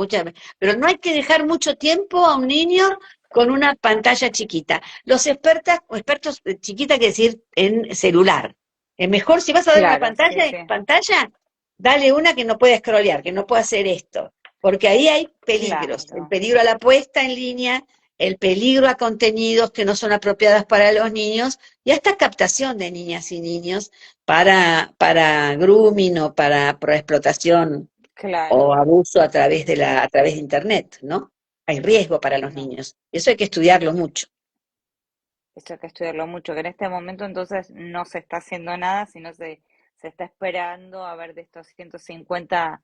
pero no hay que dejar mucho tiempo a un niño con una pantalla chiquita. Los expertos, chiquita quiere decir en celular. Es mejor si vas a dar una Claro, sí, sí. pantalla, dale una que no pueda scrollear, que no pueda hacer esto, porque ahí hay peligros, el Claro. peligro a la puesta en línea, el peligro a contenidos que no son apropiados para los niños, y hasta captación de niñas y niños para grooming o para explotación o Claro. abuso a través de internet, ¿no? Hay riesgo para los No. niños. Eso hay que estudiarlo mucho. eso hay que estudiarlo mucho, que en este momento entonces no se está haciendo nada, sino se está esperando a ver de estos 150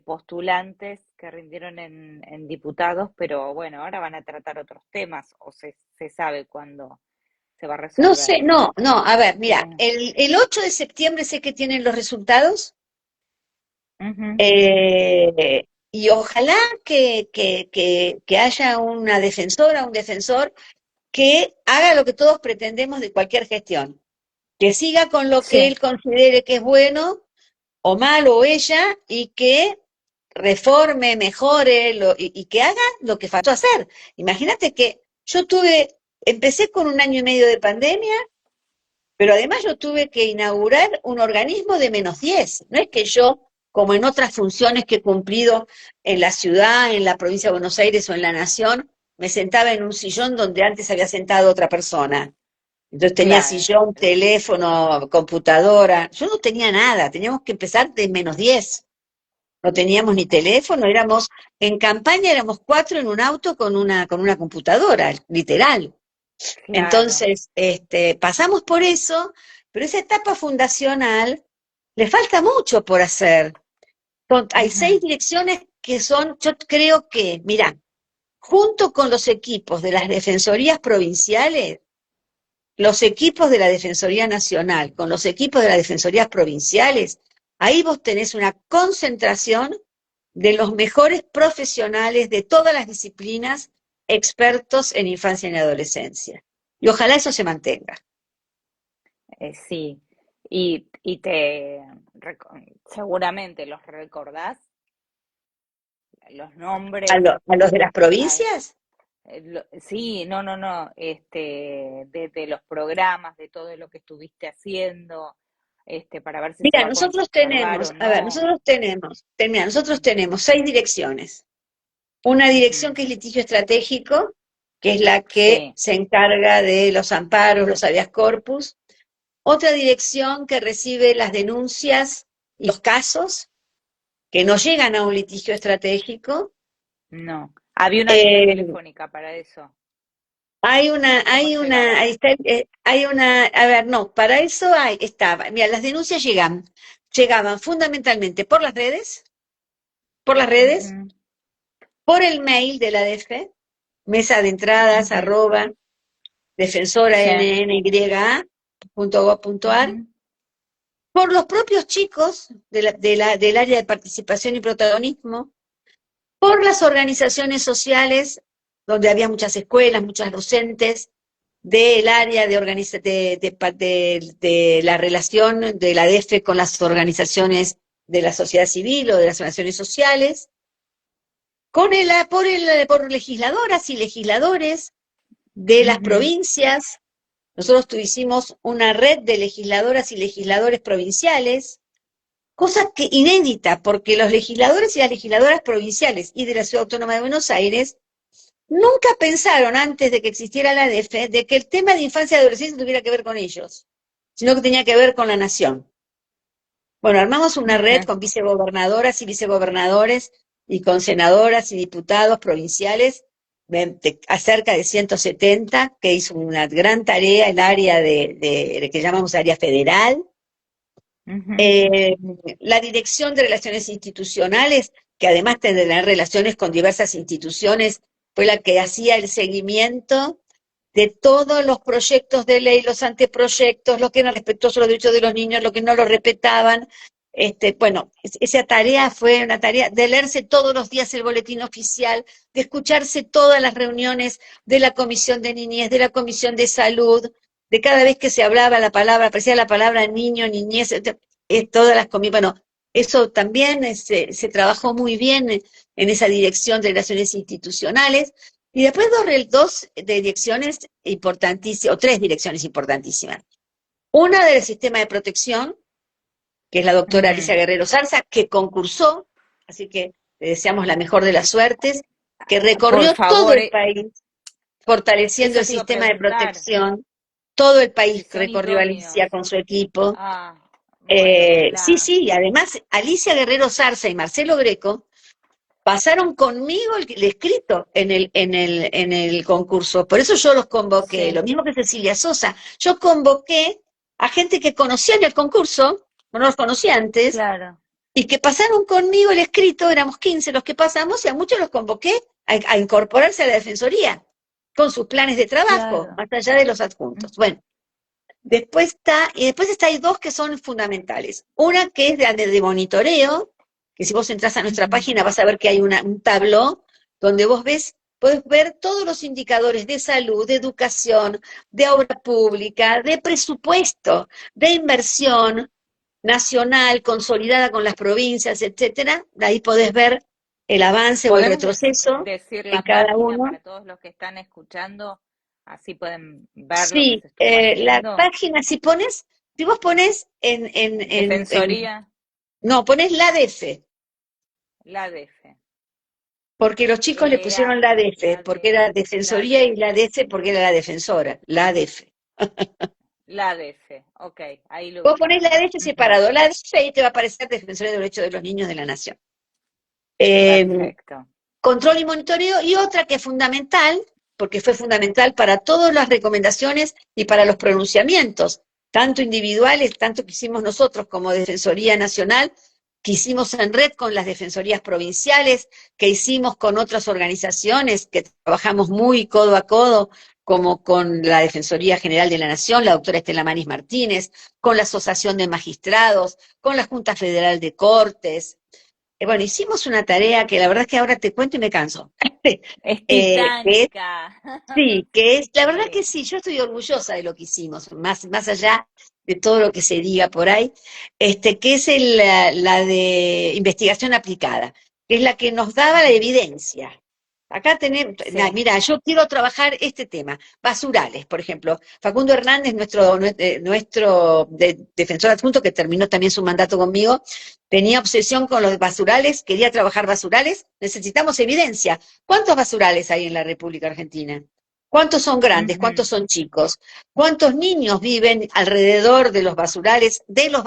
postulantes que rindieron en diputados, pero bueno, ahora van a tratar otros temas o se sabe cuándo se va a No resolver. sé, no, a ver, mira, Sí. el 8 de septiembre sé que tienen los resultados. Ujú. Y ojalá que haya una defensora, un defensor que haga lo que todos pretendemos de cualquier gestión, que siga con lo que Sí, él considere que es bueno o malo o ella y que reforme, mejore y que haga lo que faltó hacer. Imagínate que empecé con un año y medio de pandemia, pero además yo tuve que inaugurar un organismo de -10. No es que yo, como en otras funciones que he cumplido en la ciudad, en la provincia de Buenos Aires o en la Nación, me sentaba en un sillón donde antes había sentado otra persona. Entonces tenía claro, sillón, teléfono, computadora. Yo no tenía nada, teníamos que empezar de -10. No teníamos ni teléfono, en campaña éramos 4 en un auto con una computadora, literal. claro. Entonces, pasamos por eso, pero esa etapa fundacional le falta mucho por hacer. Hay Ujú. 6 direcciones que son, yo creo que, mira, junto con los equipos de las defensorías provinciales, los equipos de la Defensoría Nacional, con los equipos de las defensorías provinciales, ahí vos tenés una concentración de los mejores profesionales de todas las disciplinas, expertos en infancia y adolescencia. Y ojalá eso se mantenga. Sí, y seguramente los recordás, los nombres, A los de las ah, provincias, sí, no, no, no, de los programas, de todo lo que estuviste haciendo, para ver si se mira, va a conservar o a ver, no. nosotros tenemos 6 direcciones. Una dirección Ujú. que es litigio estratégico, que es la que Sí, se encarga de los amparos, los habeas corpus. Otra dirección que recibe las denuncias y los casos que no llegan a un litigio estratégico. no. Había una línea Eh, telefónica para eso. ¿Cómo ahí llegaban? está, a ver, no, para eso estaba. Mira, las denuncias llegaban fundamentalmente por las redes, Ujú, por el mail de la DF, mesa de entradas, ujú. arroba, Sí. defensorannY.gov.ar, Ujú, por los propios chicos del área de participación y protagonismo, por las organizaciones sociales, donde había muchas escuelas, muchas docentes, del área de la relación de la DF con las organizaciones de la sociedad civil o de las organizaciones sociales, por legisladoras y legisladores de las ujú. provincias. Nosotros hicimos una red de legisladoras y legisladores provinciales, cosa que inédita, porque los legisladores y las legisladoras provinciales y de la Ciudad Autónoma de Buenos Aires nunca pensaron antes de que existiera la DF de que el tema de infancia y adolescencia tuviera que ver con ellos, sino que tenía que ver con la nación. Bueno, armamos una red con vicegobernadoras y vicegobernadores y con senadoras y diputados provinciales, a cerca de 170, que hizo una gran tarea en el área de que llamamos área federal. Ujú. Eh, la Dirección de Relaciones Institucionales, que además de tener relaciones con diversas instituciones, fue la que hacía el seguimiento de todos los proyectos de ley, los anteproyectos, lo que eran respetuosos de los derechos de los niños, lo que no lo respetaban. Bueno, esa tarea fue una tarea de leerse todos los días el boletín oficial, de escucharse todas las reuniones de la Comisión de Niñez, de la Comisión de Salud, de cada vez que se hablaba la palabra, aparecía la palabra niño, niñez, todas las comidas. Bueno, eso también se trabajó muy bien en esa dirección de relaciones institucionales. Y después dos direcciones importantísimas, o 3 direcciones importantísimas. Una del sistema de protección, que es la doctora Ujú. Alicia Guerrero Zarza, que concursó, así que le deseamos la mejor de las suertes, que Por recorrió todo favor, el país fortaleciendo eso el te iba a sistema de preguntar, protección. Todo el si país son recorrió Alicia idóneos. con su equipo. Ah, bueno, Sí, ojalá. sí, y además Alicia Guerrero Zarza y Marcelo Greco pasaron conmigo el escrito en el concurso. Por eso yo los convoqué, lo Sí, mismo que Cecilia Sosa. Yo convoqué a gente que conocía en el concurso, no los conocía antes, claro, y que pasaron conmigo el escrito, éramos 15 los que pasamos, y a muchos los convoqué a incorporarse a la Defensoría, con sus planes de trabajo, claro. más allá de los adjuntos. Bueno, después hay dos que son fundamentales. Una que es de monitoreo, que si vos entras a nuestra Ujú. página vas a ver que hay un tabló donde podés ver todos los indicadores de salud, de educación, de obra pública, de presupuesto, de inversión nacional, consolidada con las provincias, etcétera. De ahí podés ver el avance o el ¿Podemos retroceso decir en la cada página uno. para todos los que están escuchando? Así pueden ver lo que Sí, se estuvo la haciendo. página, si vos pones Defensoría, no, pones la DF, la DF. porque los chicos le pusieron la DF, La porque era la Defensoría, y la DF. DF porque era la defensora, la DF. La DF. Ok, ahí lo Vos ponés la ubicamos. DF Ujú. separado, la DF, y te va a aparecer Defensoría de los Derechos de los Niños de la Nación. Eh, Perfecto. Control y monitoreo, y otra que es fundamental, porque fue fundamental para todas las recomendaciones y para los pronunciamientos, tanto individuales, tanto que hicimos nosotros como Defensoría Nacional, que hicimos en red con las defensorías provinciales, que hicimos con otras organizaciones, que trabajamos muy codo a codo, como con la Defensoría General de la Nación, la doctora Estela Maris Martínez, con la Asociación de Magistrados, con la Junta Federal de Cortes. Bueno, hicimos una tarea que la verdad es que ahora te cuento y me canso. Es Que es, titánica. sí, que es, la verdad que Sí, sí, yo estoy orgullosa de lo que hicimos, más allá de todo lo que se diga por ahí, que es la de investigación aplicada, que es la que nos daba la ujú, evidencia. Acá tenemos, sí, mira, yo quiero trabajar este tema, basurales, por ejemplo. Facundo Hernández, nuestro defensor adjunto, que terminó también su mandato conmigo, tenía obsesión con los basurales, quería trabajar basurales, necesitamos evidencia. ¿Cuántos basurales hay en la República Argentina? ¿Cuántos son grandes? ¿Cuántos ujú, son chicos? ¿Cuántos niños viven alrededor de los basurales, en los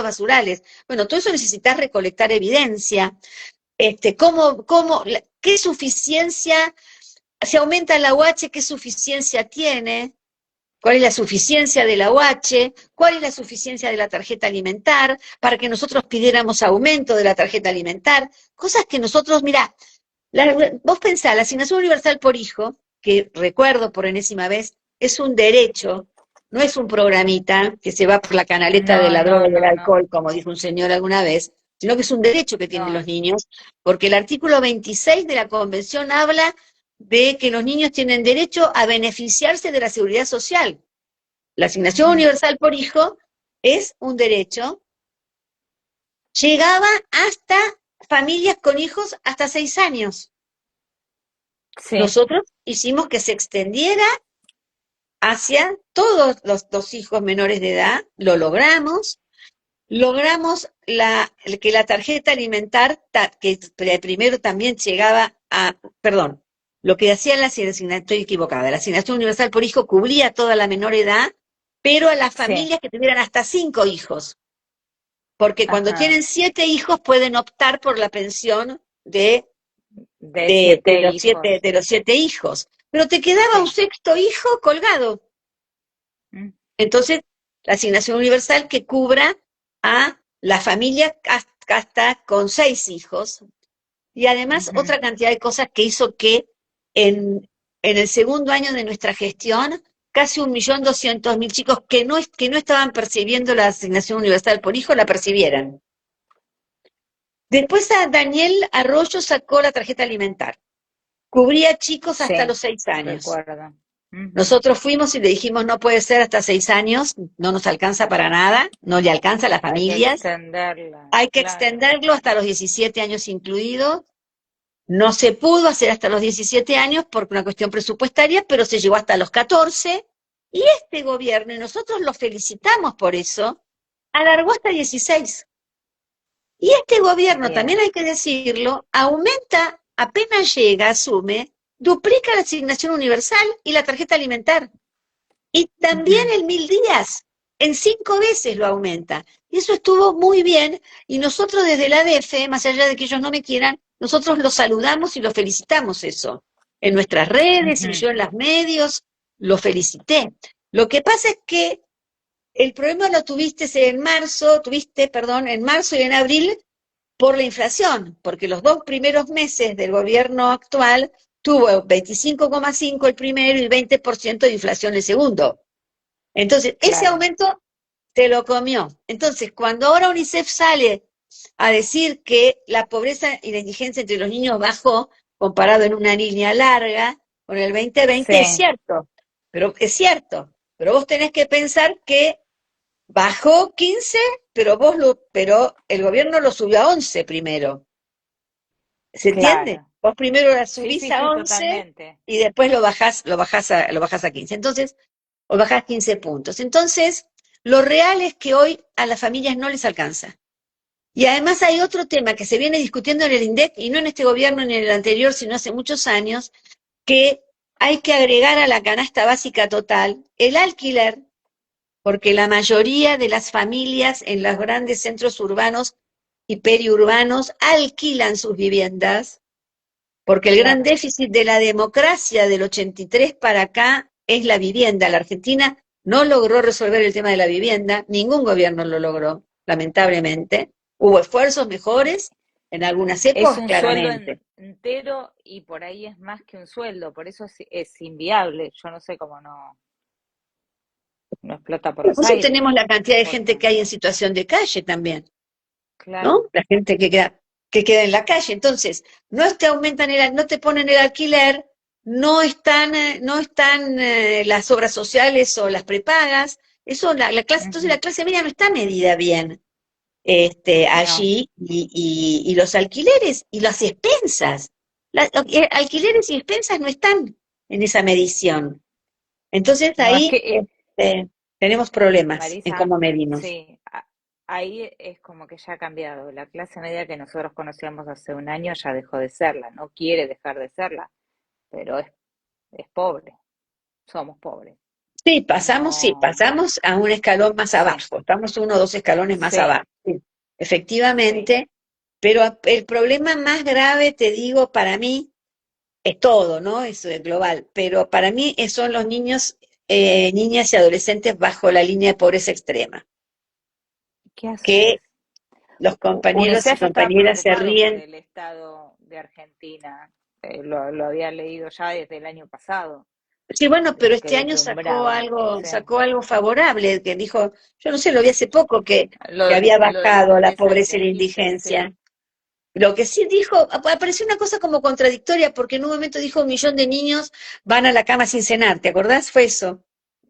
basurales? Bueno, todo eso necesitas recolectar evidencia. ¿Qué suficiencia, si aumenta la UH, qué suficiencia tiene? ¿Cuál es la suficiencia de la UH? ¿Cuál es la suficiencia de la tarjeta alimentar? Para que nosotros pidiéramos aumento de la tarjeta alimentar. Cosas que nosotros, mirá, vos pensás, la asignación universal por hijo, que recuerdo por enésima vez, es un derecho, no es un programita que se va por la canaleta de no, la droga no, y del no, no, alcohol, como dijo un señor alguna vez, sino que es un derecho que tienen no. los niños, porque el artículo 26 de la Convención habla de que los niños tienen derecho a beneficiarse de la seguridad social. La asignación Ujú, universal por hijo es un derecho, llegaba hasta familias con hijos hasta 6 años. sí, Nosotros hicimos que se extendiera hacia todos los hijos menores de edad, lo logramos que la tarjeta alimentar, que primero también llegaba perdón, lo que hacía estoy equivocada, la asignación universal por hijo cubría toda la menor edad, pero a las sí, familias que tuvieran hasta 5 hijos, porque cuando ajá. tienen 7 hijos pueden optar por la pensión De 7 hijos. de los 7 hijos, pero te quedaba un Sí. sexto hijo colgado. Mm, Entonces, la asignación universal que cubra a la familia hasta con 6 hijos, y además ujú. otra cantidad de cosas que hizo que en el segundo año de nuestra gestión, casi 1.200.000 chicos que no estaban percibiendo la asignación universal por hijo, la percibieran. Después a Daniel Arroyo sacó la tarjeta alimentar. Cubría chicos hasta Sí, los 6 años. recuerdo. Ujú. Nosotros fuimos y le dijimos, no puede ser hasta 6 años, no nos alcanza para nada, no le alcanza a las Hay que familias, extenderla, hay que claro. extenderlo hasta los 17 años incluidos. No se pudo hacer hasta los 17 años por una cuestión presupuestaria, pero se llegó hasta los 14, y este gobierno, y nosotros lo felicitamos por eso, alargó hasta 16. Y este gobierno, también Bien. hay que decirlo, aumenta, apenas llega, asume, duplica la asignación universal y la tarjeta alimentar. Y también Ujú. el 1.000 días, en 5 veces lo aumenta. Y eso estuvo muy bien. Y nosotros desde la ADF, más allá de que ellos no me quieran, nosotros lo saludamos y lo felicitamos eso. En nuestras redes y Ujú. yo en los medios lo felicité. Lo que pasa es que el problema lo tuviste, perdón, en marzo y en abril por la inflación, porque los 2 primeros meses del gobierno actual tuvo 25,5 el primero y 20% de inflación el segundo. Entonces, ese Claro, aumento se lo comió. Entonces, cuando ahora UNICEF sale a decir que la pobreza y la indigencia entre los niños bajó, comparado en una línea larga con el 2020, sí, es cierto, pero vos tenés que pensar que bajó 15, pero el gobierno lo subió a 11 primero. ¿Se entiende? claro. Vos primero la Sí, subís sí, a sí, 11 totalmente. y después lo bajás a 15. Entonces, o bajás 15 puntos. Entonces, lo real es que hoy a las familias no les alcanza. Y además hay otro tema que se viene discutiendo en el INDEC, y no en este gobierno ni en el anterior, sino hace muchos años, que hay que agregar a la canasta básica total el alquiler, porque la mayoría de las familias en los grandes centros urbanos y periurbanos alquilan sus viviendas, porque el gran Claro. déficit de la democracia del 83 para acá es la vivienda. La Argentina no logró resolver el tema de la vivienda, ningún gobierno lo logró, lamentablemente. Hubo esfuerzos mejores en algunas Es épocas, un sueldo claramente. entero y por ahí es más que un sueldo, por eso es inviable. Yo no sé cómo no explota por Por los eso aires, tenemos la cantidad de porque, gente que hay en situación de calle también, ¿no? claro, La gente que queda en la calle. Entonces, no te ponen el alquiler, no están las obras sociales o las prepagas. Eso, entonces ujú, la clase media no está medida bien no, allí, y los alquileres y las expensas. Alquileres y expensas no están en esa medición. Entonces no, es ahí que, tenemos problemas en Marisa, cómo medimos. sí, ahí es como que ya ha cambiado. La clase media que nosotros conocíamos hace un año ya dejó de serla, no quiere dejar de serla, pero es pobre, somos pobres. Sí, No, pasamos a un escalón más sí, abajo, estamos 1 o 2 escalones más sí, abajo, sí, sí. efectivamente, pero el problema más grave, te digo, para mí, es todo, ¿no? Eso es global, pero para mí son los niños, niñas y adolescentes bajo la línea de pobreza extrema, ¿Qué que haces? los compañeros y UNICEF está compañeras se preocupado por ríen. el estado de Argentina. Lo había leído ya desde el año pasado, Sí, bueno, de pero lo que este año sacó deslumbraba. algo, Sí. sacó algo favorable, que dijo, yo no sé, lo vi hace poco, que Lo, había lo de la bajado la pobreza pobreza y la emergente, indigencia. sí, Lo que sí dijo, apareció una cosa como contradictoria, porque en un momento dijo 1 millón de niños van a la cama sin cenar, ¿te acordás? Fue eso.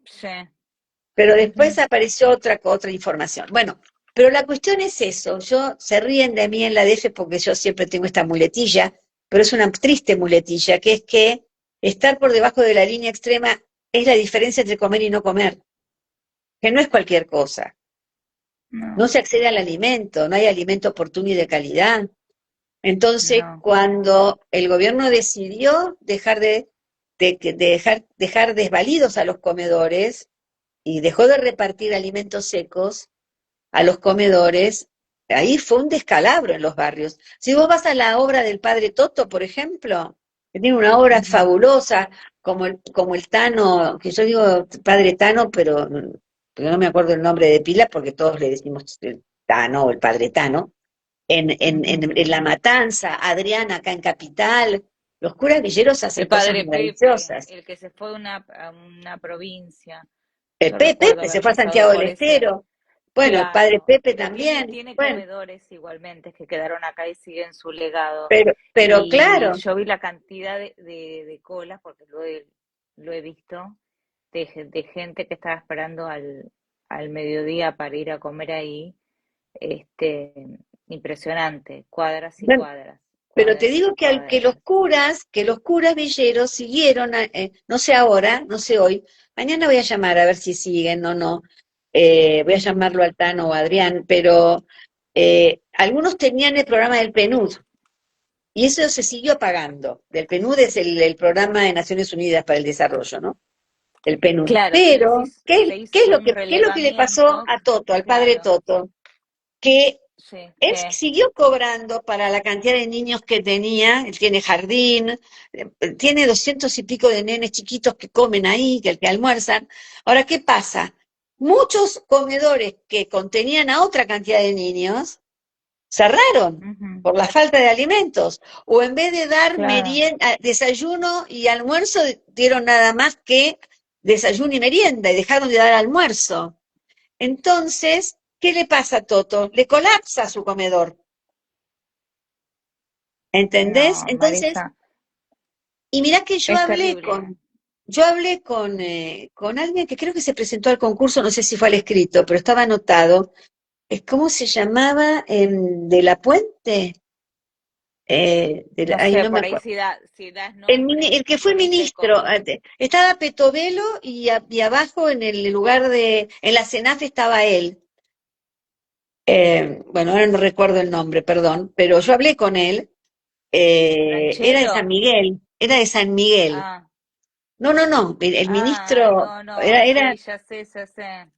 sí. Pero después Ujú. apareció otra información. Bueno, pero la cuestión es eso. Se ríen de mí en la DF porque yo siempre tengo esta muletilla, pero es una triste muletilla, que es que estar por debajo de la línea extrema es la diferencia entre comer y no comer, que no es cualquier cosa. No No, se accede al alimento, no hay alimento oportuno y de calidad. Entonces, no. cuando el gobierno decidió dejar desvalidos a los comedores y dejó de repartir alimentos secos a los comedores, ahí fue un descalabro en los barrios. Si vos vas a la obra del Padre Toto, por ejemplo, que tiene una obra Ujú. fabulosa, como el Tano, que yo digo Padre Tano, pero no me acuerdo el nombre de pila porque todos le decimos el Tano o el Padre Tano, Ujú. en La Matanza, Adriana acá en Capital, los curas villeros hacen El cosas padre Pepe, maravillosas. el que se fue a una provincia. El Yo recuerdo Pepe se haber fue a pasado Santiago del por ese. Estero. Bueno, el padre Claro, Pepe pero también. tiene Bueno, comedores igualmente que quedaron acá y siguen su legado. pero Y claro, yo vi la cantidad de colas, porque lo he visto, de gente que estaba esperando al mediodía para ir a comer ahí. Este, impresionante, cuadras y bueno, cuadras, pero te cuadras y digo cuadras. que los curas villeros siguieron, no sé ahora, no sé hoy, mañana voy a llamar a ver si siguen o no. Voy a Ujú. llamarlo al Tano o a Adrián, pero algunos tenían el programa del PNUD. Y eso se siguió pagando. Del PNUD es el Programa de Naciones Unidas para el Desarrollo, ¿no? El PNUD. Claro, Pero, se ¿qué es hizo lo un que, qué es lo que le pasó relevamiento, a Toto, al padre claro, Toto? Que sí, Él ¿qué? siguió cobrando para la cantidad de niños que tenía, él tiene jardín, tiene 200 y pico de nenes chiquitos que comen ahí, que almuerzan. Ahora, ¿qué pasa? Muchos comedores que contenían a otra cantidad de niños cerraron Ujú, por la falta de alimentos, o en vez de dar claro. desayuno y almuerzo, dieron nada más que desayuno y merienda y dejaron de dar almuerzo. Entonces, ¿qué le pasa a Toto? Le colapsa su comedor, ¿entendés? No, Entonces, Marisa, y mirá que es terrible. yo hablé con alguien que creo que se presentó al concurso, no sé si fue al escrito, pero estaba anotado. ¿Cómo se llamaba? ¿De la Puente? No Ay, sé, no me por ahí acuerdo. si das nombres, El que fue por ahí te ministro, con... estaba Petovelo y abajo en el lugar en la CENAF estaba él. Bueno, ahora no recuerdo el nombre, perdón, pero yo hablé con él, era de San ¿Franchelo? Miguel, era de San Miguel. Ah, No, no, no, el ministro no, no, era sí, ya sé.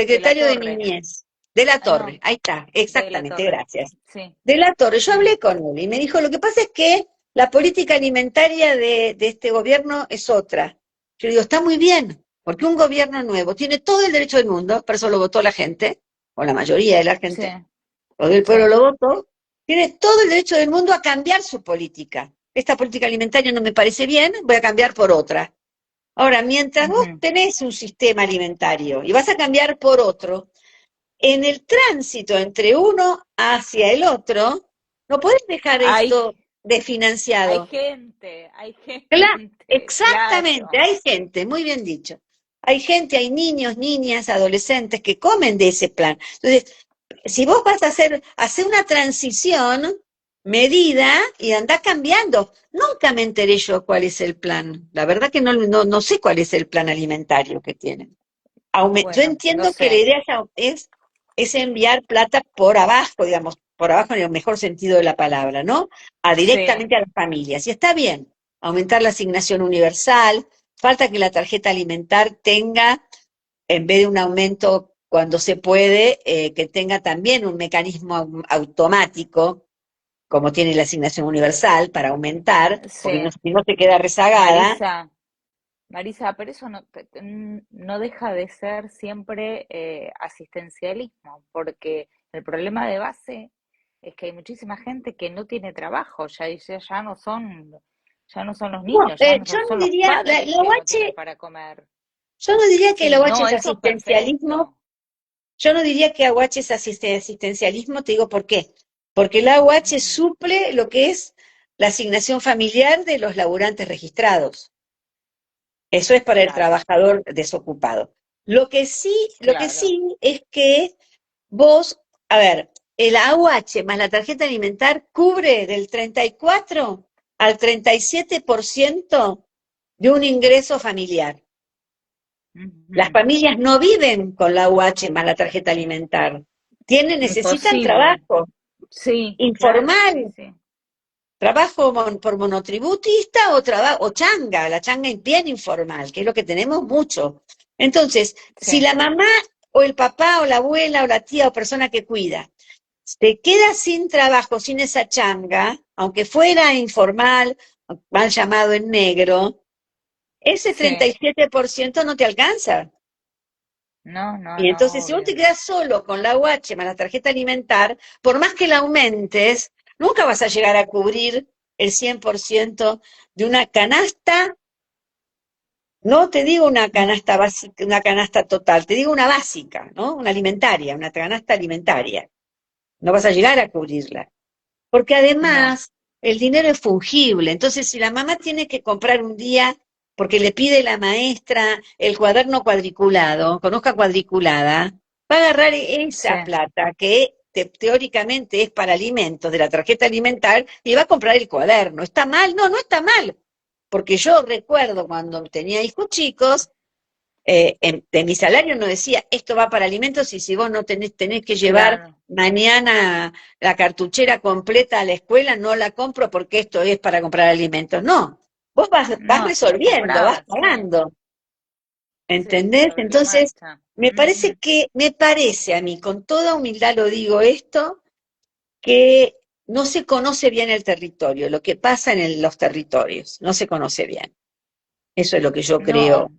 De la secretario de Torre. Niñez, de la Ah, Torre, no, ahí está, de la exactamente, Torre. gracias. Sí. De la Torre, yo Mm, hablé con él y me dijo, lo que pasa es que la política alimentaria de este gobierno es otra. Yo digo, está muy bien, porque un gobierno nuevo tiene todo el derecho del mundo, por eso lo votó la gente, o la mayoría de la sí, gente, o del pueblo sí. lo votó, tiene todo el derecho del mundo a cambiar su política. Esta política alimentaria no me parece bien, voy a cambiar por otra. Ahora, mientras vos Ujú. tenés un sistema alimentario y vas a cambiar por otro, en el tránsito entre uno hacia el otro, no podés dejar Hay, esto desfinanciado. hay Claro, gente, exactamente, claro. hay gente, muy bien dicho. Hay gente, hay niños, niñas, adolescentes que comen de ese plan. Entonces, si vos vas a hacer una transición medida y andás cambiando, nunca me enteré yo cuál es el plan. La verdad que no sé cuál es el plan alimentario que tienen. Yo Bueno, no entiendo que la sé, idea es enviar plata por abajo, digamos, por abajo en el mejor sentido de la palabra, ¿no? sí, Directamente a las familias. Y está bien, aumentar la asignación universal, falta que la tarjeta alimentar tenga, en vez de un aumento cuando se puede, que tenga también un mecanismo automático, como tiene la asignación universal, para aumentar, sí. porque si no se queda rezagada. Marisa, Marisa, pero eso no deja de ser siempre asistencialismo, porque el problema de base es que hay muchísima gente que no tiene trabajo, ya no son los No, niños, ya no yo no son los diría, padres la que no tienen UH. para comer. Yo no diría que el Sí, aguache no, es eso es asistencialismo, perfecto, yo no diría que aguache es asistencialismo, te digo por qué. Porque el aguache ujú, suple lo que es la asignación familiar de los laburantes registrados. Eso es para el claro, trabajador desocupado. Lo que claro. sí es que vos, a ver, el AUH más la tarjeta alimentar cubre del 34 al 37% de un ingreso familiar. Las Ujú. familias no viven con la UH más la tarjeta alimentar. Necesitan Imposible. trabajo Sí, claro, sí, informal, sí, trabajo por monotributista o changa, la changa bien informal, que es lo que tenemos mucho. Entonces, si sí, la mamá o el papá o la abuela o la tía o persona que cuida se queda sin trabajo, sin esa changa, aunque fuera informal, mal llamado en negro, ese sí. 37% no te alcanza. No, no, Y entonces, no, si vos te obvio. quedás solo con la UH más la tarjeta alimentar, por más que la aumentes, nunca vas a llegar a cubrir el 100% de una canasta, no te digo una Mm, canasta básica, una canasta total, te digo una básica, ¿no? Una alimentaria, una canasta alimentaria. No vas a llegar a cubrirla. Porque no, además el dinero es fungible. Entonces, si la mamá tiene que comprar un día porque le pide la maestra el cuaderno cuadriculado, con hoja cuadriculada, va a agarrar sí, esa plata que teóricamente es para alimentos de la tarjeta alimentar y va a comprar el cuaderno. ¿Está mal? No, no está mal. Porque yo recuerdo cuando tenía hijos chicos, de mi salario no decía esto va para alimentos y si vos no tenés que llevar claro. mañana la cartuchera completa a la escuela, no la compro porque esto es para comprar alimentos. No, vos vas No, se lo resolviendo, vas compraba, sí, pagando, sí, ¿entendés? sobre la Entonces, marcha. me parece a mí, con toda humildad lo digo esto, que no se conoce bien el territorio, lo que pasa en los territorios, no se conoce bien. Eso es lo que yo creo, No,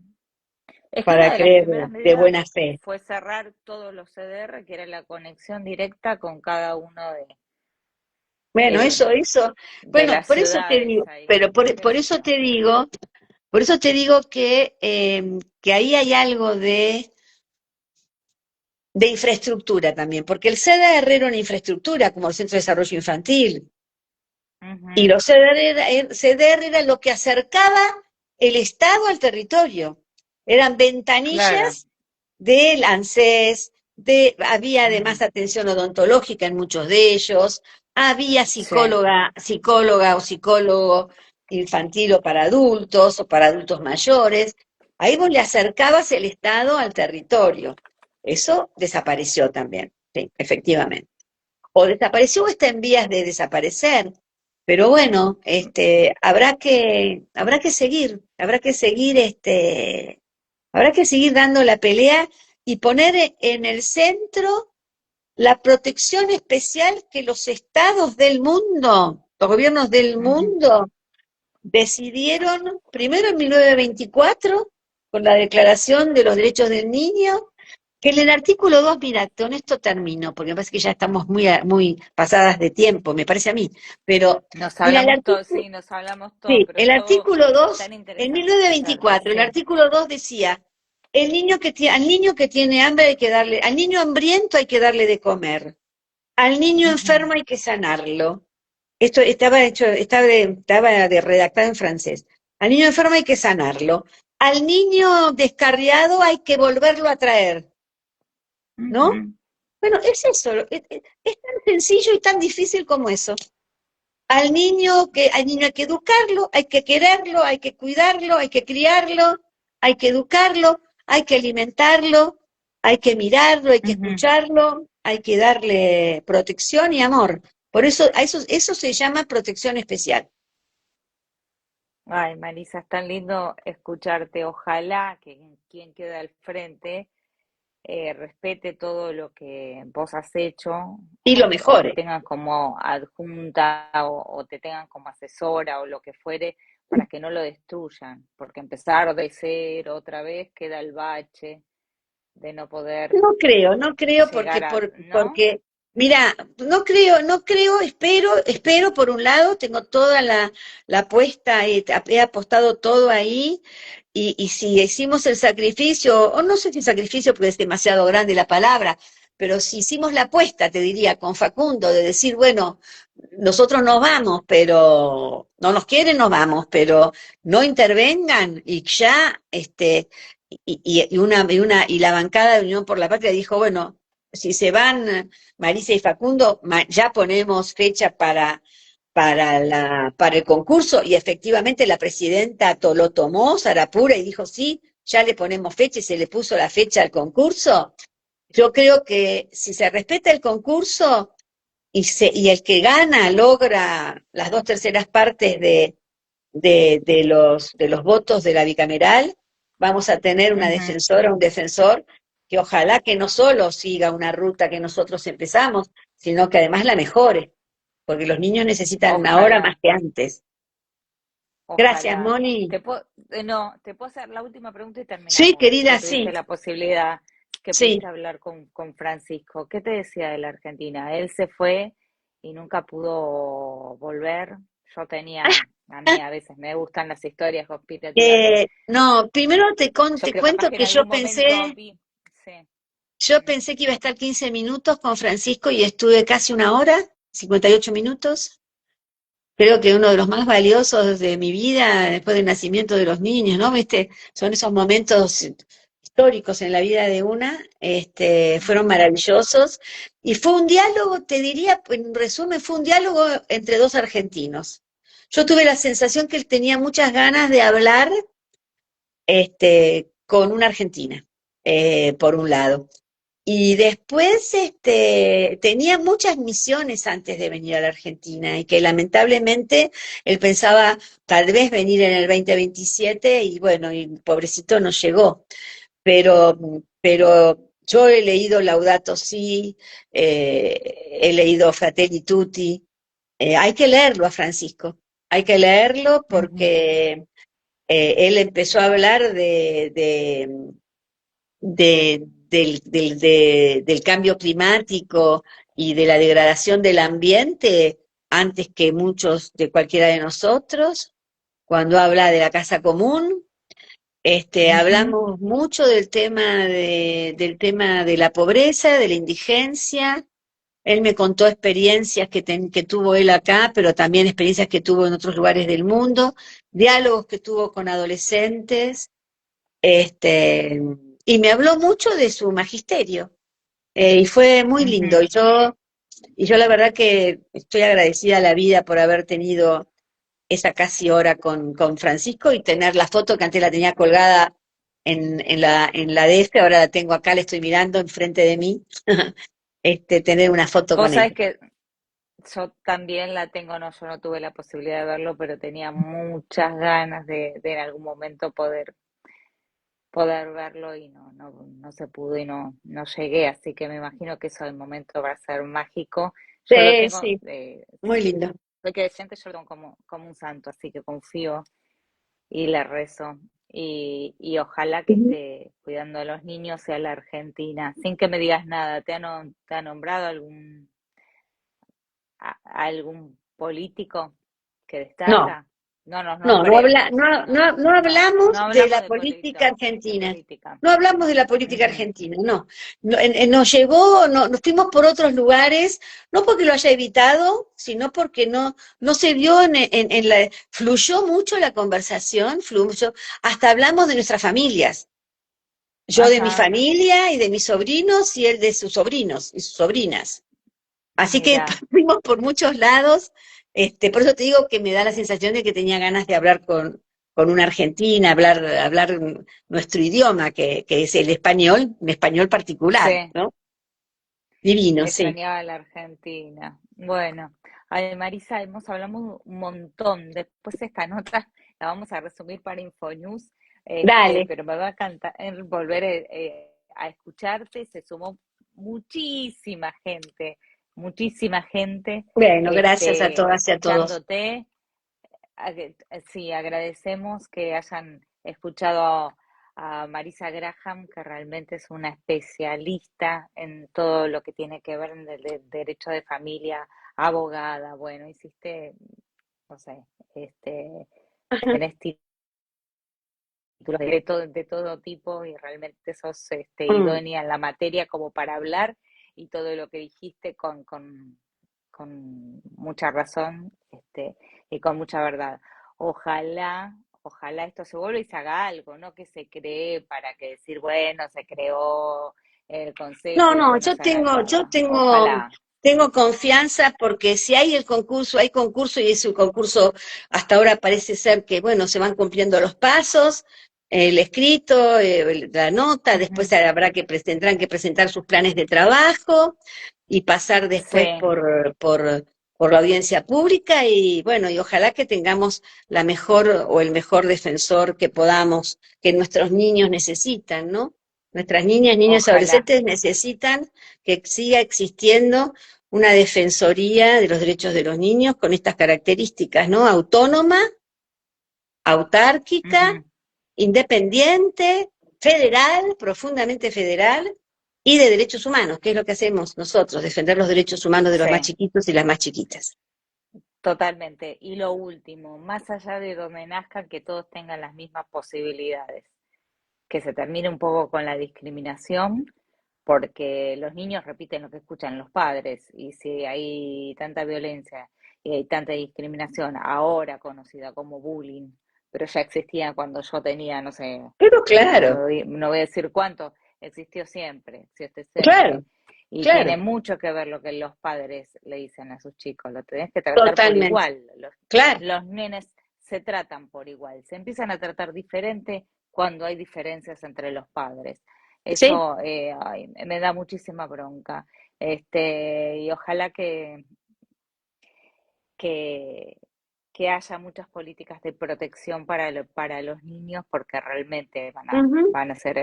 es que para una de las creer primeras de medidas buena fe. fue cerrar todos los CDR, que era la conexión directa con cada uno Bueno, eh, de bueno, las por eso te ciudades digo, ahí. pero por eso te digo, que ahí hay algo de infraestructura también, porque el CDR era una infraestructura como el Centro de Desarrollo Infantil, y Ujú, los CDR era lo que acercaba el Estado al territorio. Eran claro, ventanillas del ANSES, había además ujú, atención odontológica en muchos de ellos, había sí, psicóloga o psicólogo infantil o para adultos mayores. Ahí vos le acercabas el Estado al territorio. Eso desapareció también, sí, efectivamente. O desapareció o está en vías de desaparecer. Pero bueno, habrá que seguir dando la pelea y poner en el centro la protección especial que los estados del mundo, los gobiernos del ujú, mundo, decidieron, primero en 1924, con la Declaración de los Derechos del Niño, que en el artículo 2, mira, con esto termino, porque me parece que ya estamos muy pasadas de tiempo, me parece a mí, pero nos mira, hablamos todo, sí, nos hablamos todo, sí, pero el esto artículo es 2 tan en interesante escucharte, 1924, el sí. artículo 2 decía, al niño que tiene hambre hay que darle, al niño hambriento hay que darle de comer, al niño Ujú, enfermo hay que sanarlo. Esto estaba de redactado en francés. Al niño enfermo hay que sanarlo. Al niño descarriado hay que volverlo a traer, ¿no? ujú, Bueno, es eso, es tan sencillo y tan difícil como eso. Al niño hay que educarlo, hay que quererlo, hay que cuidarlo, hay que criarlo, hay que educarlo, hay que alimentarlo, hay que mirarlo, hay que ujú. escucharlo, hay que darle protección y amor. Por eso, eso se llama protección especial. Ay, Marisa, es tan lindo escucharte. Ojalá que quien quede al frente respete todo lo que vos has hecho Y lo o te mejore. tengan como adjunta o te tengan como asesora o lo que fuere para que no lo destruyan, porque empezar de cero otra vez queda el bache de no poder No creo llegar a, ¿no? porque, mira, no creo, espero por un lado, tengo toda la apuesta, he apostado todo ahí, y si hicimos el sacrificio, o no sé si sacrificio porque es demasiado grande la palabra, pero si hicimos la apuesta, te diría, con Facundo, de decir, bueno, nosotros nos vamos, pero no nos quieren, nos vamos, pero no intervengan y ya, y la bancada de Unión por la Patria dijo, bueno, si se van Marisa y Facundo, ya ponemos fecha para el concurso, y efectivamente la presidenta lo tomó, Sarapura, y dijo, sí, ya le ponemos fecha, y se le puso la fecha al concurso. Yo creo que si se respeta el concurso y el que gana logra las 2/3 partes de los votos de la bicameral, vamos a tener una Ujú, defensora, un defensor, que ojalá que no solo siga una ruta que nosotros empezamos, sino que además la mejore, porque los niños necesitan ahora más ojalá, que antes. Gracias, ojalá. Moni. No, te puedo hacer la última pregunta y Sí, terminamos, que querida, tuviste sí, la posibilidad, que sí. pudiste hablar con Francisco. ¿Qué te decía de la Argentina? Él se fue y nunca pudo volver. Yo tenía, a mí a veces me gustan las historias conspirativas. No, primero Yo te creo capaz cuento que en que algún momento vi, sí. yo Mm. pensé que iba a estar 15 minutos con Francisco y estuve casi una hora, 58 minutos. Creo que uno de los más valiosos de mi vida después del nacimiento de los niños, ¿no? ¿Viste? Son esos momentos históricos en la vida de una, fueron Ujú. maravillosos. Y fue un diálogo, te diría, en resumen, fue un diálogo entre dos argentinos. Yo tuve la sensación que él tenía muchas ganas de hablar, con una argentina, por un lado. Y después tenía muchas misiones antes de venir a la Argentina, y que lamentablemente él pensaba tal vez venir en el 2027, y bueno, y pobrecito no llegó. Pero Yo he leído Laudato Si, he leído Fratelli Tutti. Hay que leerlo a Francisco, hay que leerlo Ujú, porque él empezó a hablar del cambio climático y de la degradación del ambiente antes que muchos de cualquiera de nosotros. Cuando habla de la casa común, ujú. hablamos mucho del tema de la pobreza, de la indigencia. Él me contó experiencias que tuvo él acá, pero también experiencias que tuvo en otros lugares del mundo, diálogos que tuvo con adolescentes, este, y me habló mucho de su magisterio, y fue muy lindo. Ujú. Y yo la verdad que estoy agradecida a la vida por haber tenido esa casi hora con Francisco y tener la foto que antes la tenía colgada en la DF, ahora la tengo acá, la estoy mirando enfrente de mí, tener una foto Vos con él. sabés que yo también la tengo, no, yo no tuve la posibilidad de verlo, pero tenía muchas ganas de en algún momento poder verlo y no se pudo y no llegué, así que me imagino que eso del momento va a ser mágico. Yo lo Sí, tengo, sí, muy lindo. soy creyente, yo lo tengo como un santo, así que confío y le rezo. Y ojalá que Ujú. esté cuidando a los niños sea la Argentina, sin que me digas nada. ¿Te ha nombrado algún político que No, destaca? No nos no, nombremos, no no hablamos de hablamos la de política de argentina. política. No hablamos de la política Ujú. argentina, no. Nos llevó, no, nos fuimos por otros lugares, no porque lo haya evitado, sino porque no se vio fluyó mucho la conversación, fluyó, hasta hablamos de nuestras familias. Yo de mi Ajá, familia y de mis sobrinos y él de sus sobrinos y sus sobrinas. Así que mira, fuimos por muchos lados, por eso te digo que me da la sensación de que tenía ganas de hablar con una argentina, hablar nuestro idioma, que es el español, un español particular, sí, ¿no? Divino, sí. extrañaba la Argentina. Bueno, ay, Marisa, hemos hablado un montón. Después esta nota la vamos a resumir para Infonews, Dale. pero me va a encantar volver a escucharte. Se sumó muchísima gente, Bueno, gracias a todas y a todos. escuchándote. Sí, agradecemos que hayan escuchado a Marisa Graham, que realmente es una especialista en todo lo que tiene que ver en el derecho de familia, abogada. Bueno, hiciste, no sé, tenés títulos de todo tipo y realmente sos Mm. idónea en la materia como para hablar y todo lo que dijiste con mucha razón y con mucha verdad. Ojalá esto se vuelva y se haga algo, no que se cree para que decir, bueno, se creó el consejo No, y no, después no se haga yo nada. tengo, Ojalá. tengo confianza porque si hay hay concurso y ese concurso hasta ahora parece ser que, bueno, se van cumpliendo los pasos, el escrito, la nota, después Ujú. tendrán que presentar sus planes de trabajo y pasar después Sí, por la audiencia pública y bueno, y ojalá que tengamos la mejor o el mejor defensor que podamos, que nuestros niños necesitan, ¿no? Nuestras niñas, niños y ojalá. adolescentes necesitan que siga existiendo una defensoría de los derechos de los niños con estas características, ¿no? Autónoma, autárquica, Ujú. independiente, federal, profundamente federal, y de derechos humanos, que es lo que hacemos nosotros, defender los derechos humanos de los más Sí. chiquitos y las más chiquitas. Totalmente. Y lo último, más allá de donde nazcan, que todos tengan las mismas posibilidades, que se termine un poco con la discriminación, porque los niños repiten lo que escuchan los padres, y si hay tanta violencia y hay tanta discriminación, ahora conocida como bullying, pero ya existía cuando yo tenía, no sé, Pero claro, no voy a decir cuánto, existió claro, siempre. Y tiene claro, mucho que ver lo que los padres le dicen a sus chicos, lo tenés que tratar por totalmente, igual. claro, Los nenes se tratan por igual, se empiezan a tratar diferente cuando hay diferencias entre los padres. sí. Eso ay, me da muchísima bronca. Y ojalá que, que haya muchas políticas de protección para los niños porque realmente Ujú. van a ser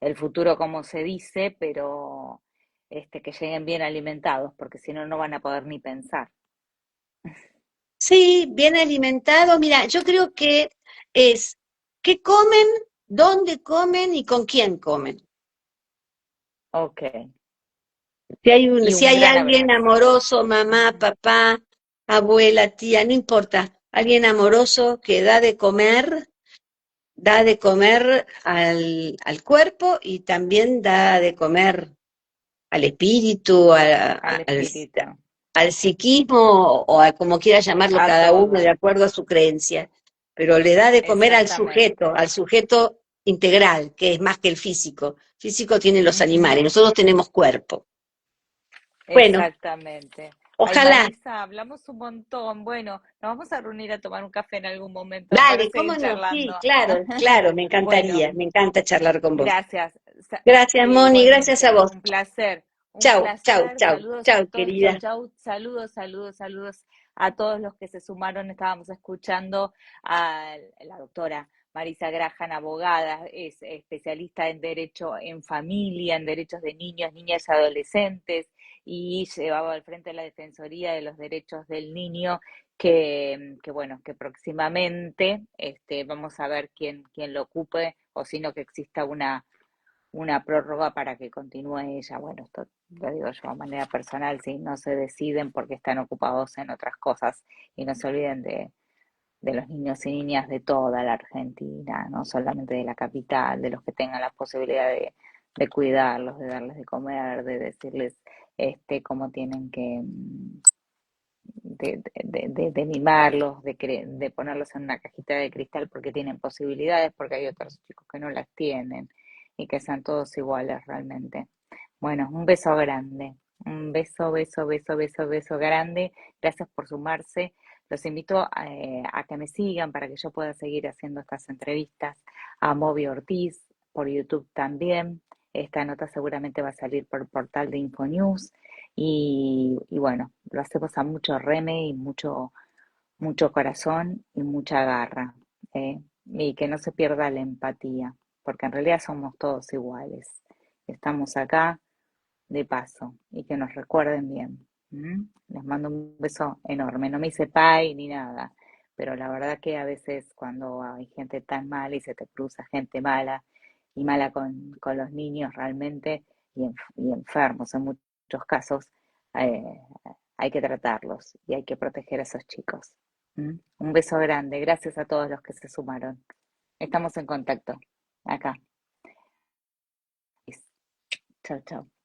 el futuro como se dice, pero que lleguen bien alimentados, porque si no, no van a poder ni pensar. Sí, bien alimentado. Mira, yo creo que es qué comen, dónde comen y con quién comen. Ok, y Si un hay gran alguien abrazo. amoroso, mamá, papá, abuela, tía, no importa, alguien amoroso que da de comer al cuerpo y también da de comer al espíritu, Al espíritu, al psiquismo o a como quiera llamarlo a cada uno de todo, acuerdo a su creencia, pero le da de comer exactamente. al sujeto integral, que es más que el físico. Físico tienen los animales, Ujú, nosotros tenemos cuerpo. Bueno, exactamente. Ay, ojalá. Marisa, hablamos un montón. Bueno, nos vamos a reunir a tomar un café en algún momento para Dale, ¿cómo seguir no? Sí, charlando. claro, claro, Bueno, me encanta charlar con vos. gracias. Gracias, Moni, gracias a Igualmente, vos. un placer. Un Chau, chau, placer. chau, Saludos a chau, todos. Chau, querida. chau. Saludos, saludos, saludos a todos los que se sumaron. Estábamos escuchando a la doctora Marisa Graham, abogada, es especialista en derecho en familia, en derechos de niños, niñas y adolescentes, y llevaba al frente la Defensoría de los Derechos del Niño, que bueno, que próximamente vamos a ver quién lo ocupe, o sino que exista una prórroga para que continúe ella. Bueno, esto lo digo yo de manera personal, si no se deciden porque están ocupados en otras cosas y no se olviden de los niños y niñas de toda la Argentina, no solamente de la capital, de los que tengan la posibilidad de cuidarlos, de darles de comer, de decirles cómo tienen que de mimarlos, de ponerlos en una cajita de cristal porque tienen posibilidades, porque hay otros chicos que no las tienen y que sean todos iguales realmente. Bueno, un beso grande, un beso, beso, beso, beso, beso grande. Gracias por sumarse. Los invito a que me sigan para que yo pueda seguir haciendo estas entrevistas a Moby Ortiz, por YouTube también. Esta nota seguramente va a salir por el portal de Infonews. Y bueno, lo hacemos a mucho reme y mucho corazón y mucha garra. ¿Eh? Y que no se pierda la empatía, porque en realidad somos todos iguales. Estamos acá de paso y que nos recuerden bien. ¿Mm? Les mando un beso enorme. No me hice pay ni nada, pero la verdad que a veces cuando hay gente tan mala y se te cruza gente mala y mala con los niños realmente y enfermos en muchos casos, eh, hay que tratarlos y hay que proteger a esos chicos. ¿Mm? Un beso grande. Gracias a todos los que se sumaron. Estamos en contacto acá. Chao, chao.